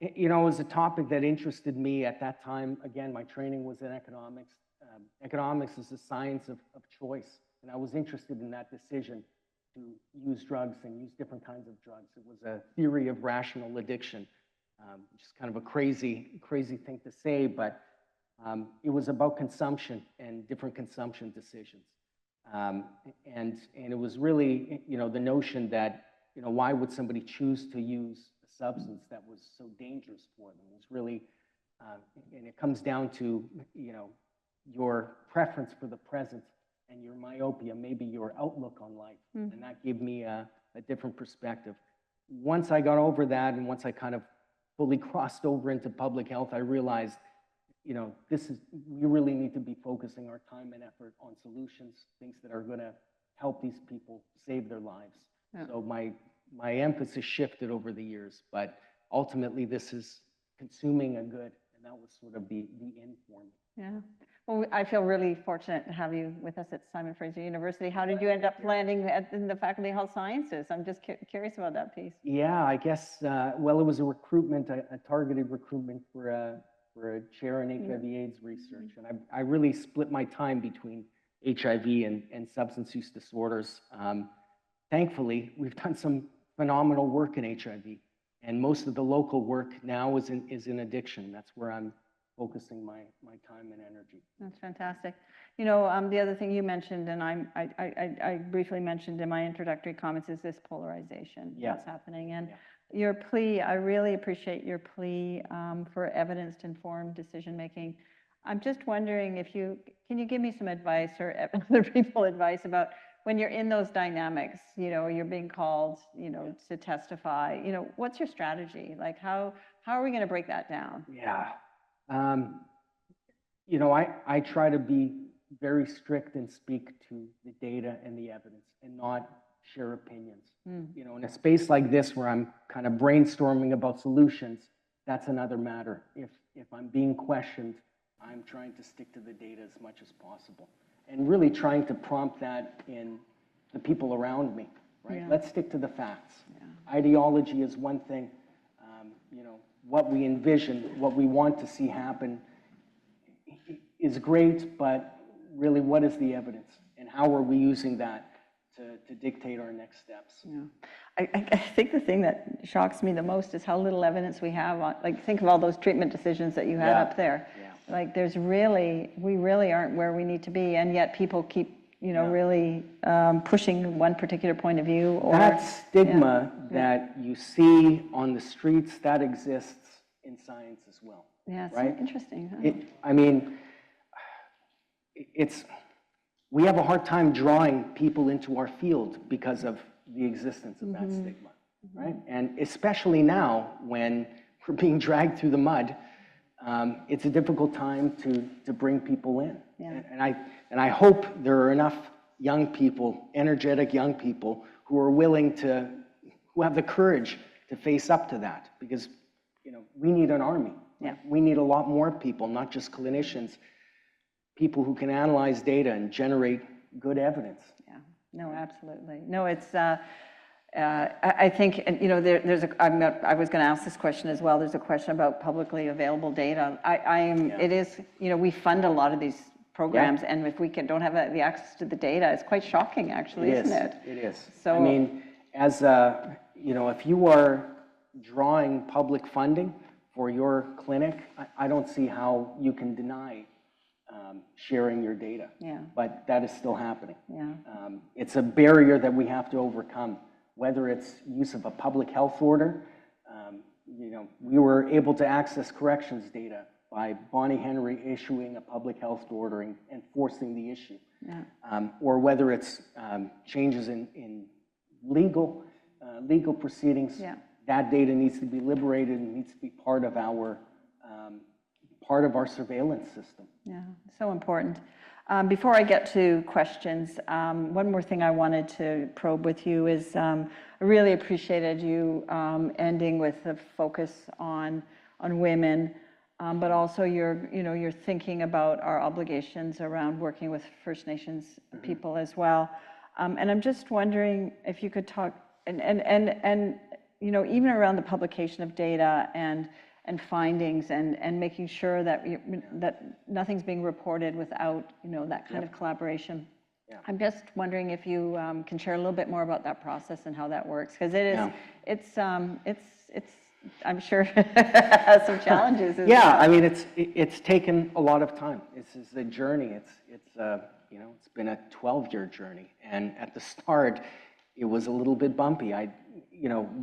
It was a topic that interested me at that time. Again, my training was in economics. Economics is the science of choice, and I was interested in that decision to use drugs and use different kinds of drugs. It was a theory of rational addiction, which is kind of a crazy thing to say, but it was about consumption and different consumption decisions. And it was really, the notion that, why would somebody choose to use a substance that was so dangerous for them? It was really, and it comes down to, your preference for the present and your myopia, maybe your outlook on life. Mm-hmm. And that gave me a different perspective. Once I got over that, and once I kind of fully crossed over into public health, I realized, we really need to be focusing our time and effort on solutions, things that are going to help these people save their lives. Yeah. So my emphasis shifted over the years, but ultimately this is consuming a good, and that was sort of the end for me. Yeah. Well, I feel really fortunate to have you with us at Simon Fraser University. How did you end up landing in the Faculty of Health Sciences? I'm just curious about that piece. Yeah, I guess, it was a recruitment, a targeted recruitment for a chair in HIV/AIDS research. And I really split my time between HIV and substance use disorders. Thankfully, we've done some phenomenal work in HIV, and most of the local work now is in addiction. That's where I'm focusing my time and energy. That's fantastic. The other thing you mentioned, and I briefly mentioned in my introductory comments, is this polarization that's happening. And your plea, I really appreciate your plea for evidence-informed decision-making. I'm just wondering can you give me some advice, or other people advice, about when you're in those dynamics, you're being called, to testify, what's your strategy? Like, how are we going to break that down? Yeah. I try to be very strict and speak to the data and the evidence and not share opinions. In a space like this where I'm kind of brainstorming about solutions, that's another matter. If I'm being questioned, I'm trying to stick to the data as much as possible and really trying to prompt that in the people around me, right? Yeah. Let's stick to the facts. Yeah. Ideology is one thing. What we envision, what we want to see happen is great, but really what is the evidence and how are we using that to dictate our next steps. Yeah. I think the thing that shocks me the most is how little evidence we have on, like, think of all those treatment decisions that you had Yeah. up there. Yeah. Like, we really aren't where we need to be, and yet people keep, Yeah. really pushing one particular point of view, or. That stigma that you see on the streets, that exists in science as well. Yeah, it's right? interesting. Huh? We have a hard time drawing people into our field because of the existence of that stigma, right? And especially now when we're being dragged through the mud, it's a difficult time to bring people in. Yeah. And I hope there are enough young people, energetic young people, who are willing to, who have the courage to face up to that, because we need an army. Yeah. We need a lot more people, not just clinicians, people who can analyze data and generate good evidence. Yeah, no, absolutely. No, it's, I think, and I was going to ask this question as well. There's a question about publicly available data. It is, we fund a lot of these programs, and if we don't have the access to the data, it's quite shocking, actually, isn't it? It is. So, I mean, as if you are drawing public funding for your clinic, I don't see how you can deny sharing your data. Yeah. But that is still happening. Yeah. It's a barrier that we have to overcome, whether it's use of a public health order. We were able to access corrections data by Bonnie Henry issuing a public health order and forcing the issue. Yeah. Or whether it's changes in legal proceedings. Yeah. That data needs to be liberated and needs to be part of our surveillance system. Yeah, so important. Before I get to questions, one more thing I wanted to probe with you is I really appreciated you ending with a focus on women, but also your thinking about our obligations around working with First Nations people as well. And I'm just wondering if you could talk, and even around the publication of data and findings and making sure that that nothing's being reported without that kind of collaboration. Yeah. I'm just wondering if you can share a little bit more about that process and how that works, because it is it's I'm sure has some challenges. Yeah, I mean it's taken a lot of time. This is a journey. It's been a 12-year journey, and at the start it was a little bit bumpy.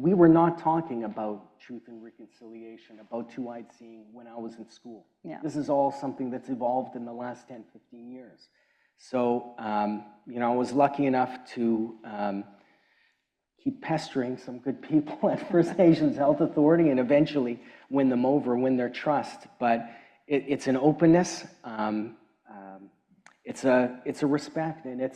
We were not talking about truth and reconciliation, about two-eyed seeing when I was in school. Yeah. This is all something that's evolved in the last 10, 15 years. So, I was lucky enough to keep pestering some good people at First Nations Health Authority and eventually win them over, win their trust. But it's an openness, it's a respect, and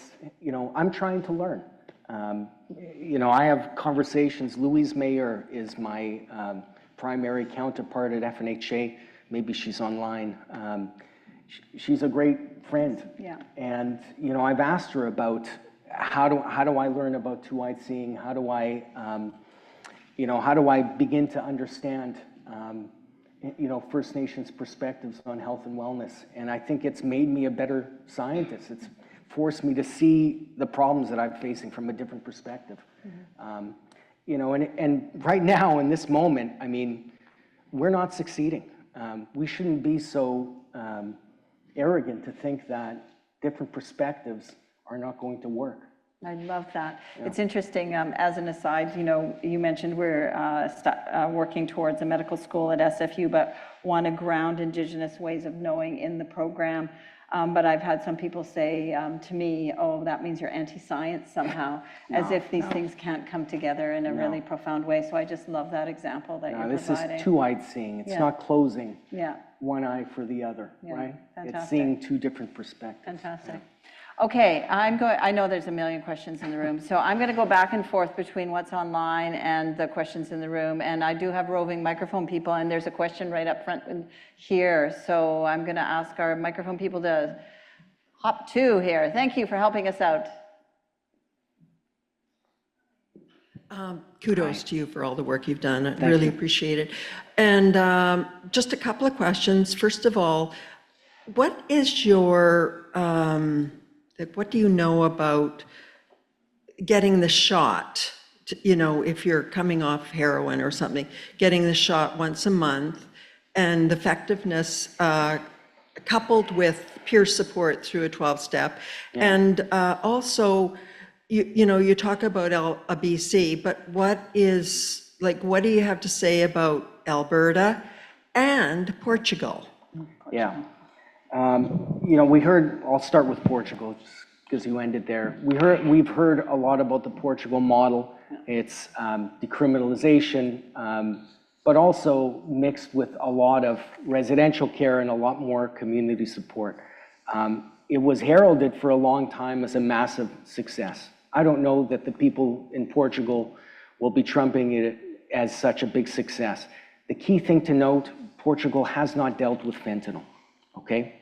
I'm trying to learn. I have conversations. Louise Mayer is my primary counterpart at FNHA. Maybe she's online. She's a great friend. Yeah. And I've asked her about how do I learn about two-eyed seeing? How do I begin to understand First Nations perspectives on health and wellness? And I think it's made me a better scientist. It's forced me to see the problems that I'm facing from a different perspective. And right now in this moment, I mean, we're not succeeding. We shouldn't be so arrogant to think that different perspectives are not going to work. I love that. Yeah. It's interesting, as an aside, you mentioned we're working towards a medical school at SFU, but want to ground Indigenous ways of knowing in the program. But I've had some people say to me, oh, that means you're anti-science somehow, as if these things can't come together in a really profound way. So I just love that example that you're providing. This is two-eyed seeing. It's not closing one eye for the other, right? Fantastic. It's seeing two different perspectives. Fantastic. Okay, I know there's a million questions in the room, so I'm going to go back and forth between what's online and the questions in the room. And I do have roving microphone people, and there's a question right up front here. So I'm going to ask our microphone people to hop to here. Thank you for helping us out. Kudos to you for all the work you've done. I really appreciate it. And just a couple of questions. First of all, what is your, what do you know about getting the shot, you know, if you're coming off heroin or something, getting the shot once a month, and the effectiveness coupled with peer support through a 12-step. And also, you know, you talk about a BC, but what do you have to say about Alberta and Portugal? Yeah. You know, I'll start with Portugal, just because you ended there. We've heard a lot about the Portugal model. It's decriminalization, but also mixed with a lot of residential care and a lot more community support. It was heralded for a long time as a massive success. I don't know that the people in Portugal will be trumping it as such a big success. The key thing to note, Portugal has not dealt with fentanyl, okay?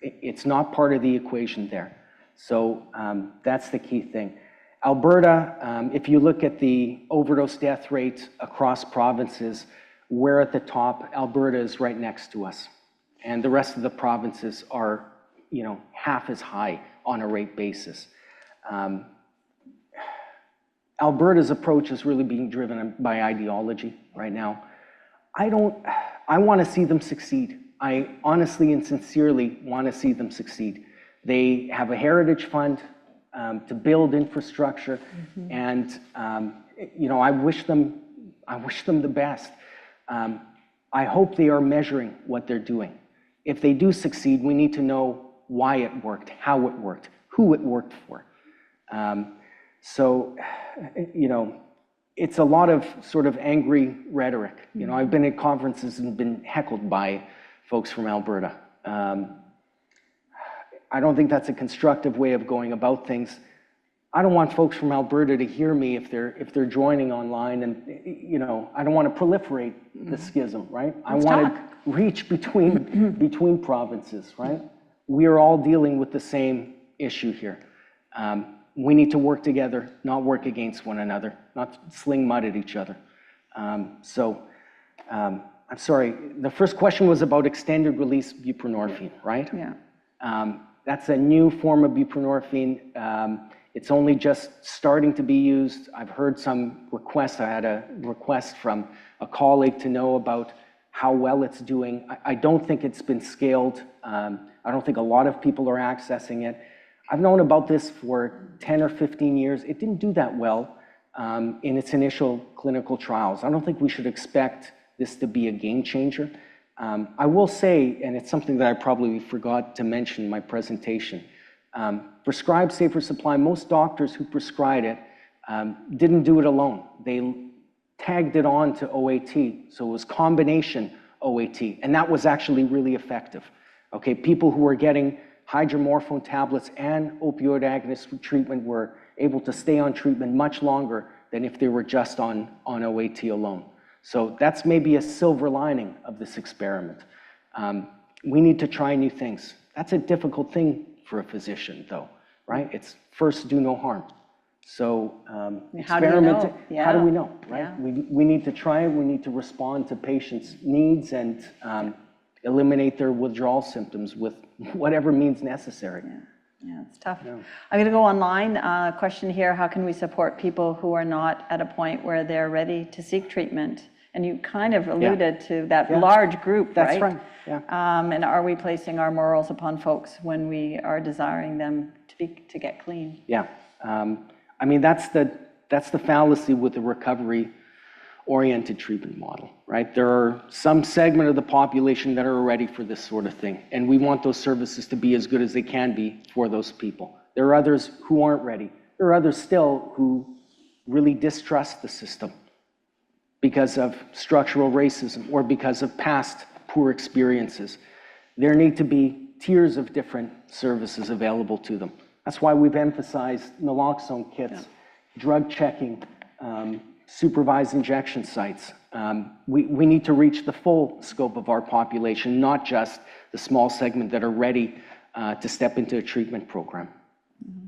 It's not part of the equation there. So that's the key thing. Alberta, if you look at the overdose death rate across provinces, we're at the top. Alberta is right next to us. And the rest of the provinces are, you know, half as high on a rate basis. Alberta's approach is really being driven by ideology right now. I want to see them succeed. I honestly and sincerely want to see them succeed. They have a heritage fund to build infrastructure, and you know, I wish them the best. I hope they are measuring what they're doing. If they do succeed, we need to know why it worked, how it worked, who it worked for. So, you know, it's a lot of sort of angry rhetoric. You know, I've been at conferences and been heckled by folks from Alberta. I don't think that's a constructive way of going about things. I don't want folks from Alberta to hear me if they're joining online, and you know, I don't want to proliferate the schism, right? I want to reach between provinces, right? We are all dealing with the same issue here. We need to work together, not work against one another, not sling mud at each other. I'm sorry, the first question was about extended release buprenorphine, right? Yeah. That's a new form of buprenorphine. It's only just starting to be used. I've heard some requests. I had a request from a colleague to know about how well it's doing. I don't think it's been scaled. I don't think a lot of people are accessing it. I've known about this for 10 or 15 years. It didn't do that well in its initial clinical trials. I don't think we should expect this to be a game changer. I will say, and it's something that I probably forgot to mention in my presentation, prescribed safer supply, most doctors who prescribed it didn't do it alone. They tagged it on to OAT, so it was combination OAT, and that was actually really effective. Okay, people who were getting hydromorphone tablets and opioid agonist treatment were able to stay on treatment much longer than if they were just on OAT alone. So that's maybe a silver lining of this experiment. We need to try new things. That's a difficult thing for a physician, though, right? It's first do no harm. So How do you know? How do we know, right? Yeah. We need to try, we need to respond to patients' needs and eliminate their withdrawal symptoms with whatever means necessary. Yeah, it's tough. I'm going to go online. Question here, how can we support people who are not at a point where they're ready to seek treatment? And you kind of alluded to that large group, right? That's right, yeah. And are we placing our morals upon folks when we are desiring them to get clean? Yeah, I mean, that's the fallacy with the recovery-oriented treatment model, right? There are some segment of the population that are ready for this sort of thing, and we want those services to be as good as they can be for those people. There are others who aren't ready. There are others still who really distrust the system because of structural racism or because of past poor experiences. There need to be tiers of different services available to them. That's why we've emphasized naloxone kits, drug checking, supervised injection sites. We need to reach the full scope of our population, not just the small segment that are ready to step into a treatment program.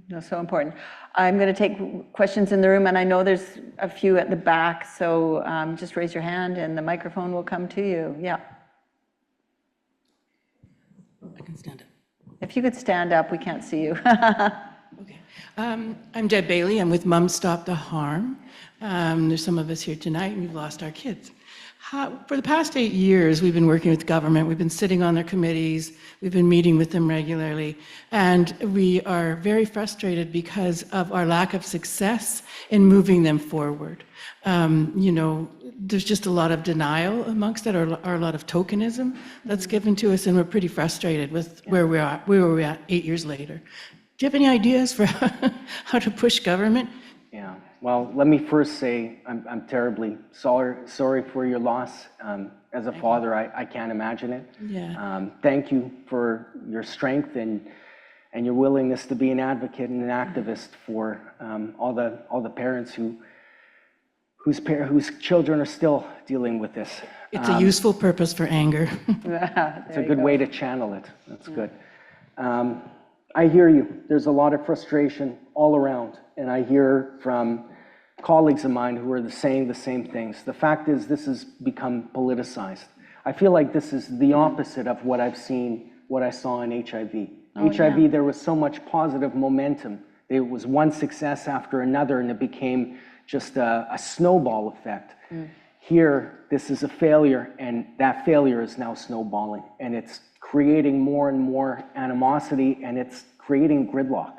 That's so important. I'm going to take questions in the room, and I know there's a few at the back, so just raise your hand and the microphone will come to you. Yeah. I can stand up. If you could stand up, we can't see you. Okay. I'm Deb Bailey. I'm with Mums Stop the Harm. There's some of us here tonight, and we've lost our kids. For the past 8 years, we've been working with government. We've been sitting on their committees. We've been meeting with them regularly. And we are very frustrated because of our lack of success in moving them forward. There's just a lot of denial amongst it, or a lot of tokenism that's given to us, and we're pretty frustrated with where we're at 8 years later. Do you have any ideas for how to push government? Yeah, well, let me first say I'm terribly sorry for your loss. As a father, I can't imagine it. Yeah. Thank you for your strength and your willingness to be an advocate and an activist for all the parents whose children are still dealing with this. It's a useful purpose for anger. It's a good way to channel it. That's good. I hear you. There's a lot of frustration all around, and I hear from colleagues of mine who are saying the same things. The fact is, this has become politicized. I feel like this is the opposite of what I saw in HIV. HIV, there was so much positive momentum. It was one success after another, and it became just a snowball effect. Here, this is a failure, and that failure is now snowballing, and it's creating more and more animosity, and it's creating gridlock.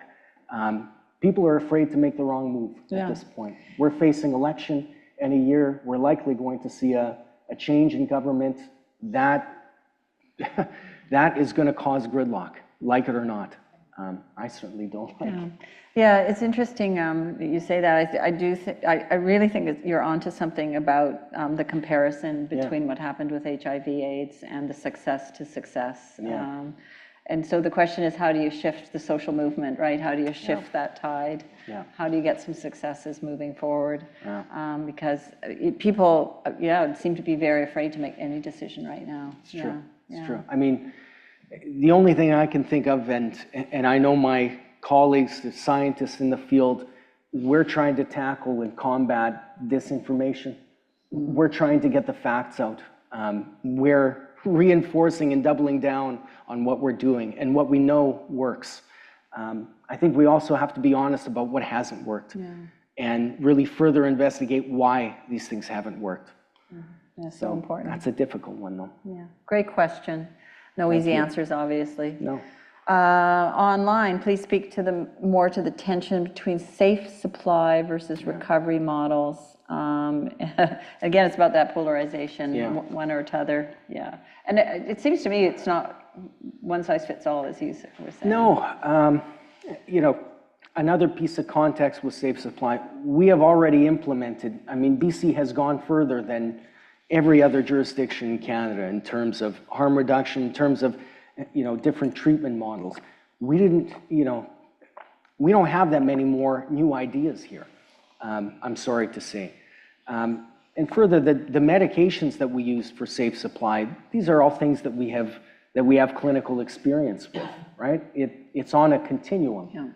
People are afraid to make the wrong move at this point. We're facing election in a year. We're likely going to see a change in government. That is going to cause gridlock, like it or not. I certainly don't like it. Yeah, it's interesting that you say that. I really think that you're onto something about the comparison between what happened with HIV/AIDS and the success to success. And so the question is, how do you shift the social movement, right? How do you shift that tide? How do you get some successes moving forward? Because people, seem to be very afraid to make any decision right now. It's true. It's true. I mean, the only thing I can think of, and I know my colleagues, the scientists in the field, we're trying to tackle and combat disinformation. We're trying to get the facts out. We're reinforcing and doubling down on what we're doing and what we know works. I think we also have to be honest about what hasn't worked and really further investigate why these things haven't worked. That's so important. That's a difficult one, though. Yeah, great question. No easy answers, obviously. No. Online, please speak to more to the tension between safe supply versus recovery models. Again, it's about that polarization, one or t'other. Yeah, and it seems to me it's not one size fits all, as you were saying. No, another piece of context with safe supply. We have already implemented. I mean, BC has gone further than every other jurisdiction in Canada in terms of harm reduction, in terms of different treatment models. We didn't, we don't have that many more new ideas here, I'm sorry to say. And further, the medications that we use for safe supply, these are all things that we have clinical experience with, right? It's on a continuum.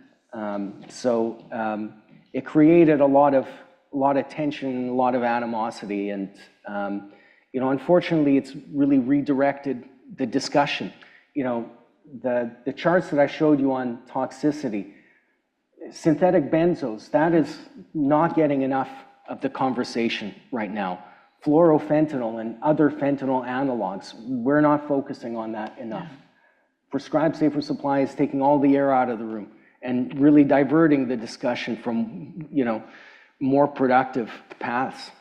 It created a lot of tension, a lot of animosity, and unfortunately, it's really redirected the discussion. The charts that I showed you on toxicity, synthetic benzos, that is not getting enough of the conversation right now. Fluorofentanyl and other fentanyl analogs, we're not focusing on that enough. Prescribed safer supply is taking all the air out of the room and really diverting the discussion from, more productive paths.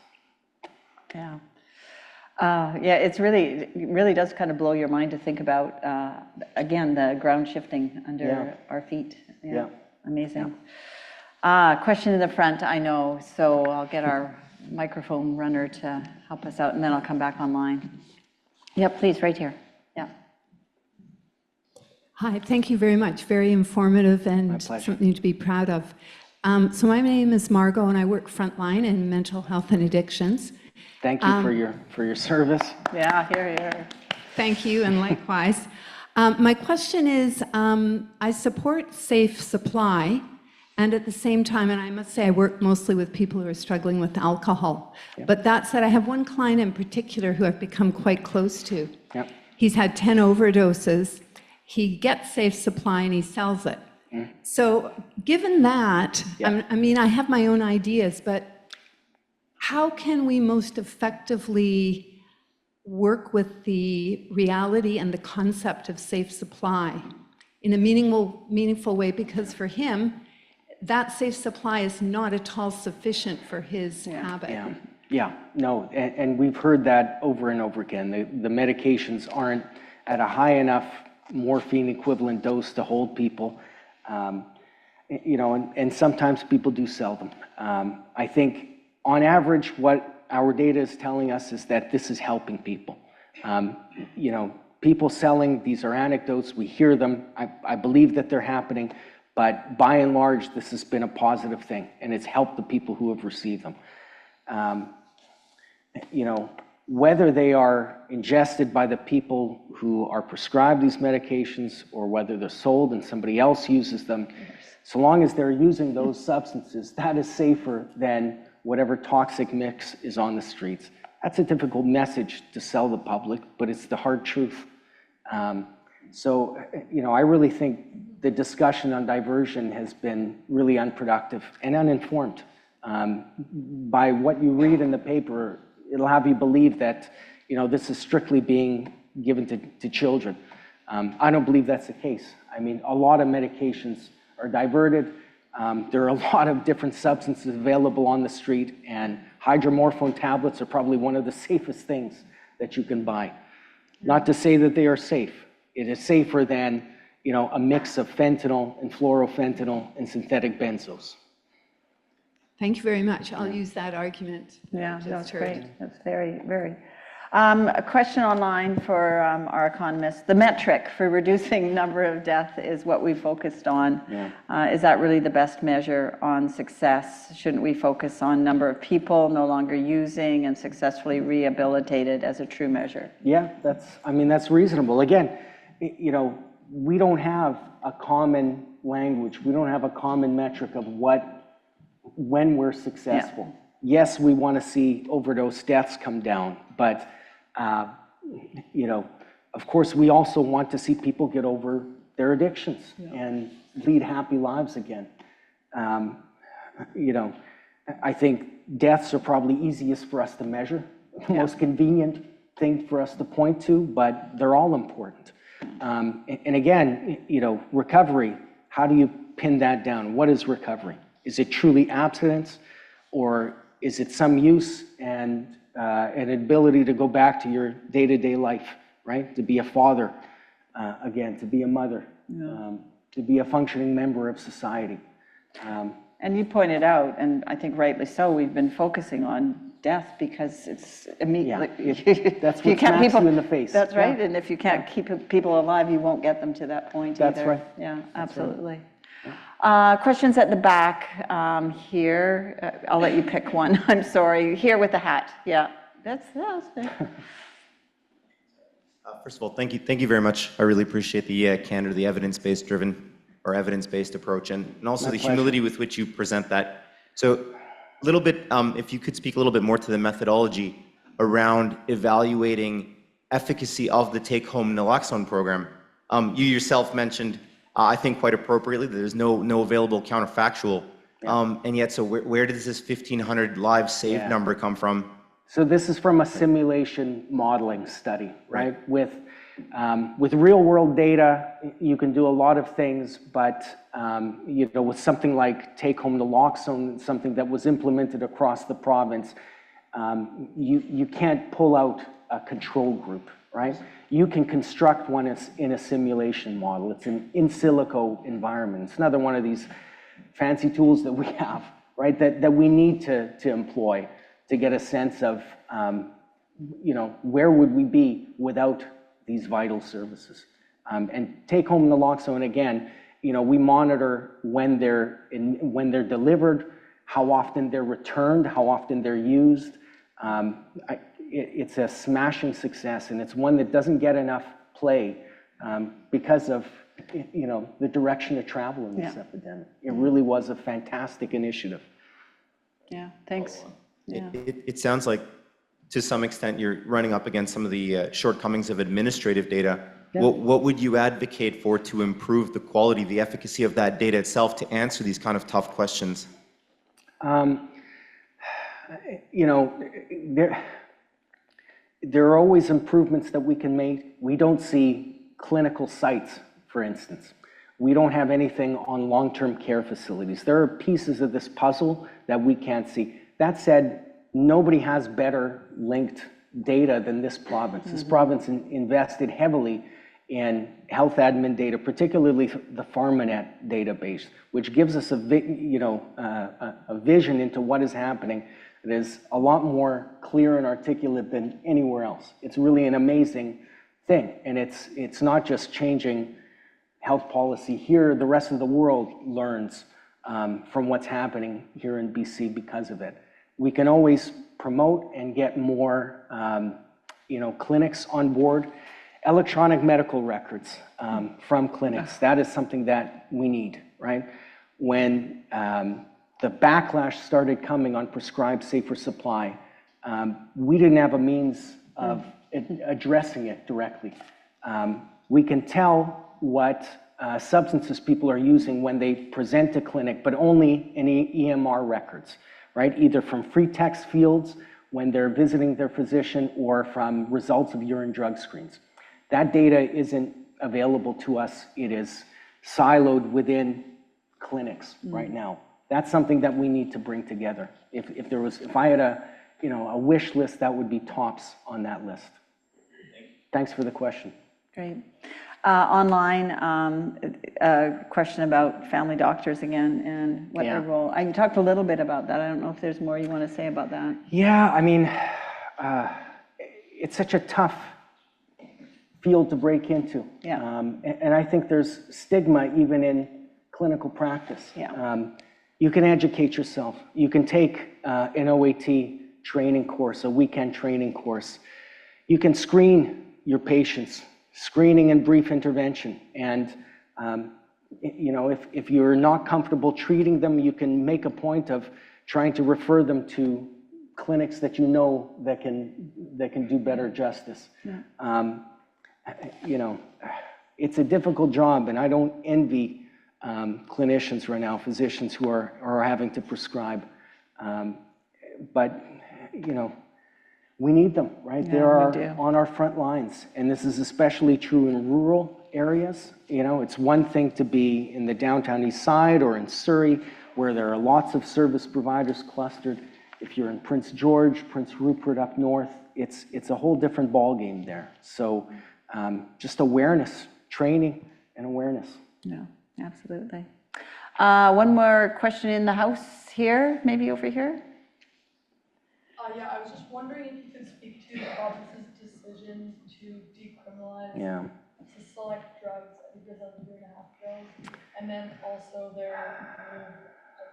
It really does kind of blow your mind to think about, again, the ground shifting under our feet. Amazing. Question in the front, I know, so I'll get our microphone runner to help us out, and then I'll come back online. Please, right here. Hi, thank you very much. Very informative and something to be proud of. So my name is Margot, and I work frontline in mental health and addictions. Thank you for your service. Here. Thank you, and likewise. My question is, I support safe supply, and at the same time, and I must say I work mostly with people who are struggling with alcohol. But that said, I have one client in particular who I've become quite close to. He's had 10 overdoses. He gets safe supply and he sells it. So given that, I mean, I have my own ideas, but how can we most effectively work with the reality and the concept of safe supply in a meaningful way? Because for him, that safe supply is not at all sufficient for his habit. Yeah, no, and we've heard that over and over again. The medications aren't at a high enough morphine equivalent dose to hold people. You know, and sometimes people do sell them. I think on average, what our data is telling us is that this is helping people. You know, people selling, these are anecdotes, we hear them, I believe that they're happening, but by and large, this has been a positive thing, and it's helped the people who have received them. You know, whether they are ingested by the people who are prescribed these medications or whether they're sold and somebody else uses them, so long as they're using those substances, that is safer than whatever toxic mix is on the streets. That's a difficult message to sell the public, but it's the hard truth. So, you know, I really think the discussion on diversion has been really unproductive and uninformed. By what you read in the paper, it'll have you believe that, you know, this is strictly being given to children. I don't believe that's the case. I mean, a lot of medications are diverted. There are a lot of different substances available on the street, and hydromorphone tablets are probably one of the safest things that you can buy. Not to say that they are safe. It is safer than, you know, a mix of fentanyl and fluorofentanyl and synthetic benzos. Thank you very much. I'll use that argument. Yeah, Just that's heard. great. That's very, very. A question online for our economist. The metric for reducing number of death is what we focused on. Yeah. Is that really the best measure on success? Shouldn't we focus on number of people no longer using and successfully rehabilitated as a true measure? Yeah, I mean, that's reasonable. Again, you know, we don't have a common language. We don't have a common metric of when we're successful. Yes, we want to see overdose deaths come down, but, you know, of course, we also want to see people get over their addictions and lead happy lives again. You know, I think deaths are probably easiest for us to measure, the most convenient thing for us to point to, but they're all important. And again, you know, recovery, how do you pin that down? What is recovery? Is it truly abstinence, or is it some use and an ability to go back to your day-to-day life, right? To be a father, again, to be a mother, to be a functioning member of society. And you pointed out, and I think rightly so, we've been focusing on death because it's immediately. That's what smacks you in the face. That's right, and if you can't keep people alive, you won't get them to that point either. That's right. Yeah, absolutely. Questions at the back here. I'll let you pick one. I'm sorry. Here with the hat. Yeah, that's fair. First of all, thank you very much. I really appreciate the candor, the evidence-based driven or evidence-based approach, and also the humility with which you present that. So a little bit, if you could speak a little bit more to the methodology around evaluating efficacy of the take-home naloxone program. You yourself mentioned, I think quite appropriately, that there's no available counterfactual. And yet, so where does this 1,500 lives saved number come from? So this is from a simulation modeling study, right? With real-world data, you can do a lot of things, but you know, with something like take-home naloxone, something that was implemented across the province, you can't pull out a control group, right? You can construct one in a simulation model. It's an in silico environment. It's another one of these fancy tools that we have, right? That we need to employ to get a sense of, you know, where would we be without these vital services. And take home naloxone, again, you know, we monitor when they're delivered, how often they're returned, how often they're used. It's a smashing success, and it's one that doesn't get enough play because of, you know, the direction of travel in this epidemic. It really was a fantastic initiative. Yeah, thanks. Yeah. It sounds like, to some extent, you're running up against some of the shortcomings of administrative data What would you advocate for to improve the quality, the efficacy of that data itself to answer these kind of tough questions? You know, there are always improvements that we can make. We don't see clinical sites, for instance. We don't have anything on long-term care facilities. There are pieces of this puzzle that we can't see. That said, nobody has better linked data than this province. This province invested heavily in health admin data, particularly the PharmaNet database, which gives us a vision into what is happening that is a lot more clear and articulate than anywhere else. It's really an amazing thing, and it's not just changing health policy here. The rest of the world learns from what's happening here in BC because of it. We can always promote and get more, clinics on board. Electronic medical records from clinics, that is something that we need, right? When the backlash started coming on prescribed safer supply, we didn't have a means of addressing it directly. We can tell what substances people are using when they present to clinic, but only in EMR records, right? Either from free text fields when they're visiting their physician or from results of urine drug screens. That data isn't available to us. It is siloed within clinics right now. That's something that we need to bring together. If I had a wish list, that would be tops on that list. Thanks for the question. Great. Online, a question about family doctors again and what their role. I talked a little bit about that. I don't know if there's more you want to say about that. Yeah, I mean, it's such a tough field to break into. Yeah. And I think there's stigma even in clinical practice. Yeah. You can educate yourself. You can take an OAT training course, a weekend training course. You can screen your patients, screening and brief intervention. And, if you're not comfortable treating them, you can make a point of trying to refer them to clinics that you know that can do better justice. Yeah. It's a difficult job, and I don't envy clinicians right now, physicians who are having to prescribe. But, we need them, right? Yeah, they are we do. on our front lines, and this is especially true in rural areas. It's one thing to be in the downtown east side or in Surrey, where there are lots of service providers clustered. If you're in Prince George, Prince Rupert up north, it's a whole different ballgame there. So just awareness, training and awareness. No, absolutely. One more question in the house here, maybe over here. Yeah, I was just wondering if you could speak to the province's decision to decriminalize to select drugs, I think it was like 2.5 drugs, and then also their I guess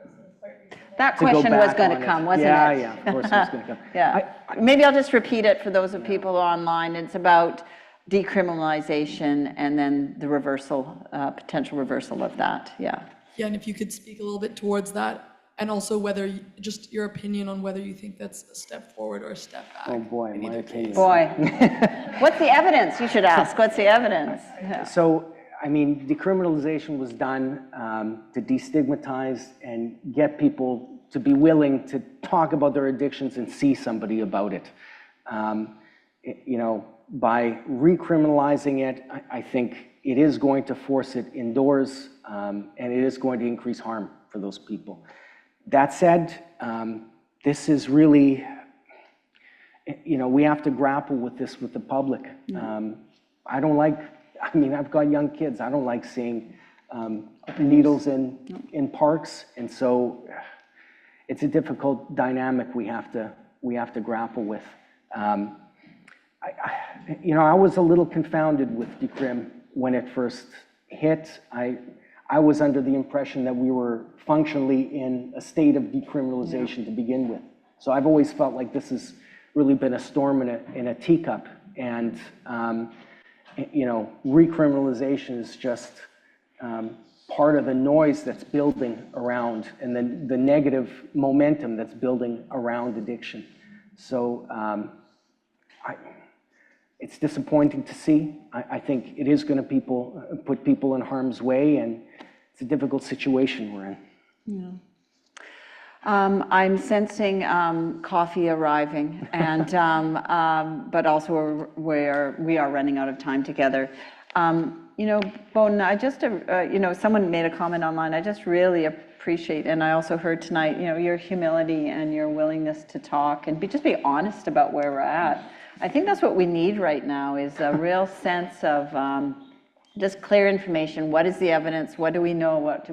it was quite recently. That question was going to come, wasn't it? Yeah, of course it was going to come. Yeah. Maybe I'll just repeat it for those of people online. It's about decriminalization and then the reversal, potential reversal of that. Yeah. Yeah, and if you could speak a little bit towards that, and also whether, just your opinion on whether you think that's a step forward or a step back. Oh boy, my opinion. Boy, what's the evidence? You should ask. What's the evidence? Yeah. So, I mean, decriminalization was done to destigmatize and get people to be willing to talk about their addictions and see somebody about it. By recriminalizing it, I think it is going to force it indoors, and it is going to increase harm for those people. That said, this is really, we have to grapple with this with the public. I've got young kids. I don't like seeing needles in parks, and so it's a difficult dynamic we have to grapple with. I was a little confounded with decrim when it first hit. I was under the impression that we were functionally in a state of decriminalization to begin with. So I've always felt like this has really been a storm in a teacup. And, recriminalization is just part of the noise that's building around and the negative momentum that's building around addiction. So it's disappointing to see. I think it is going to put people in harm's way, and it's a difficult situation we're in. I'm sensing coffee arriving, and but also we are running out of time together. You know, Bowden, I just, you know, someone made a comment online. I just really appreciate, and I also heard tonight, you know, your humility and your willingness to talk and just be honest about where we're at. I think that's what we need right now, is a real sense of just clear information. What is the evidence? What do we know? What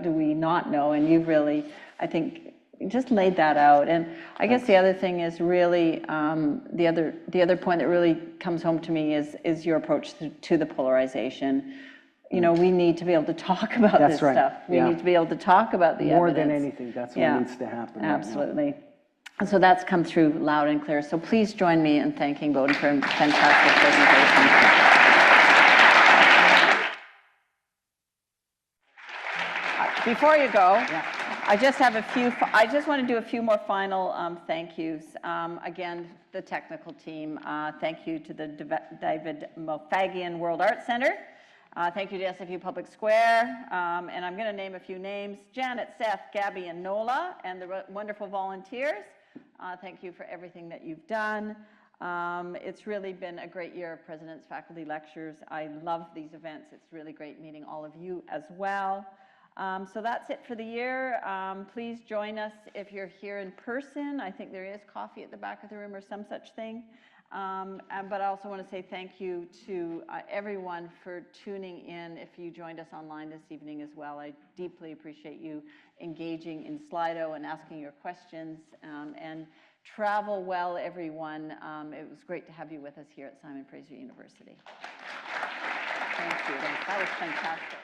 do we not know? And you've really, I think, just laid that out. And I guess the other thing is really, the other point that really comes home to me is your approach to the polarization. You know, we need to be able to talk about That's this right. stuff. We Yeah. need to be able to talk about the More evidence. than anything, that's what Yeah, needs to happen right now. absolutely. And so that's come through loud and clear. So please join me in thanking Bowden for a fantastic presentation. Before you go, I just want to do a few more final thank yous. Again, the technical team, thank you to the David Mofagian World Arts Center. Thank you to SFU Public Square. And I'm going to name a few names: Janet, Seth, Gabby, and Nola, and the wonderful volunteers. Thank you for everything that you've done. It's really been a great year of President's Faculty Lectures. I love these events. It's really great meeting all of you as well. So that's it for the year. Please join us if you're here in person. I think there is coffee at the back of the room or some such thing. But I also want to say thank you to everyone for tuning in. If you joined us online this evening as well, I deeply appreciate you engaging in Slido and asking your questions. And travel well, everyone. It was great to have you with us here at Simon Fraser University. Thank you. That was fantastic.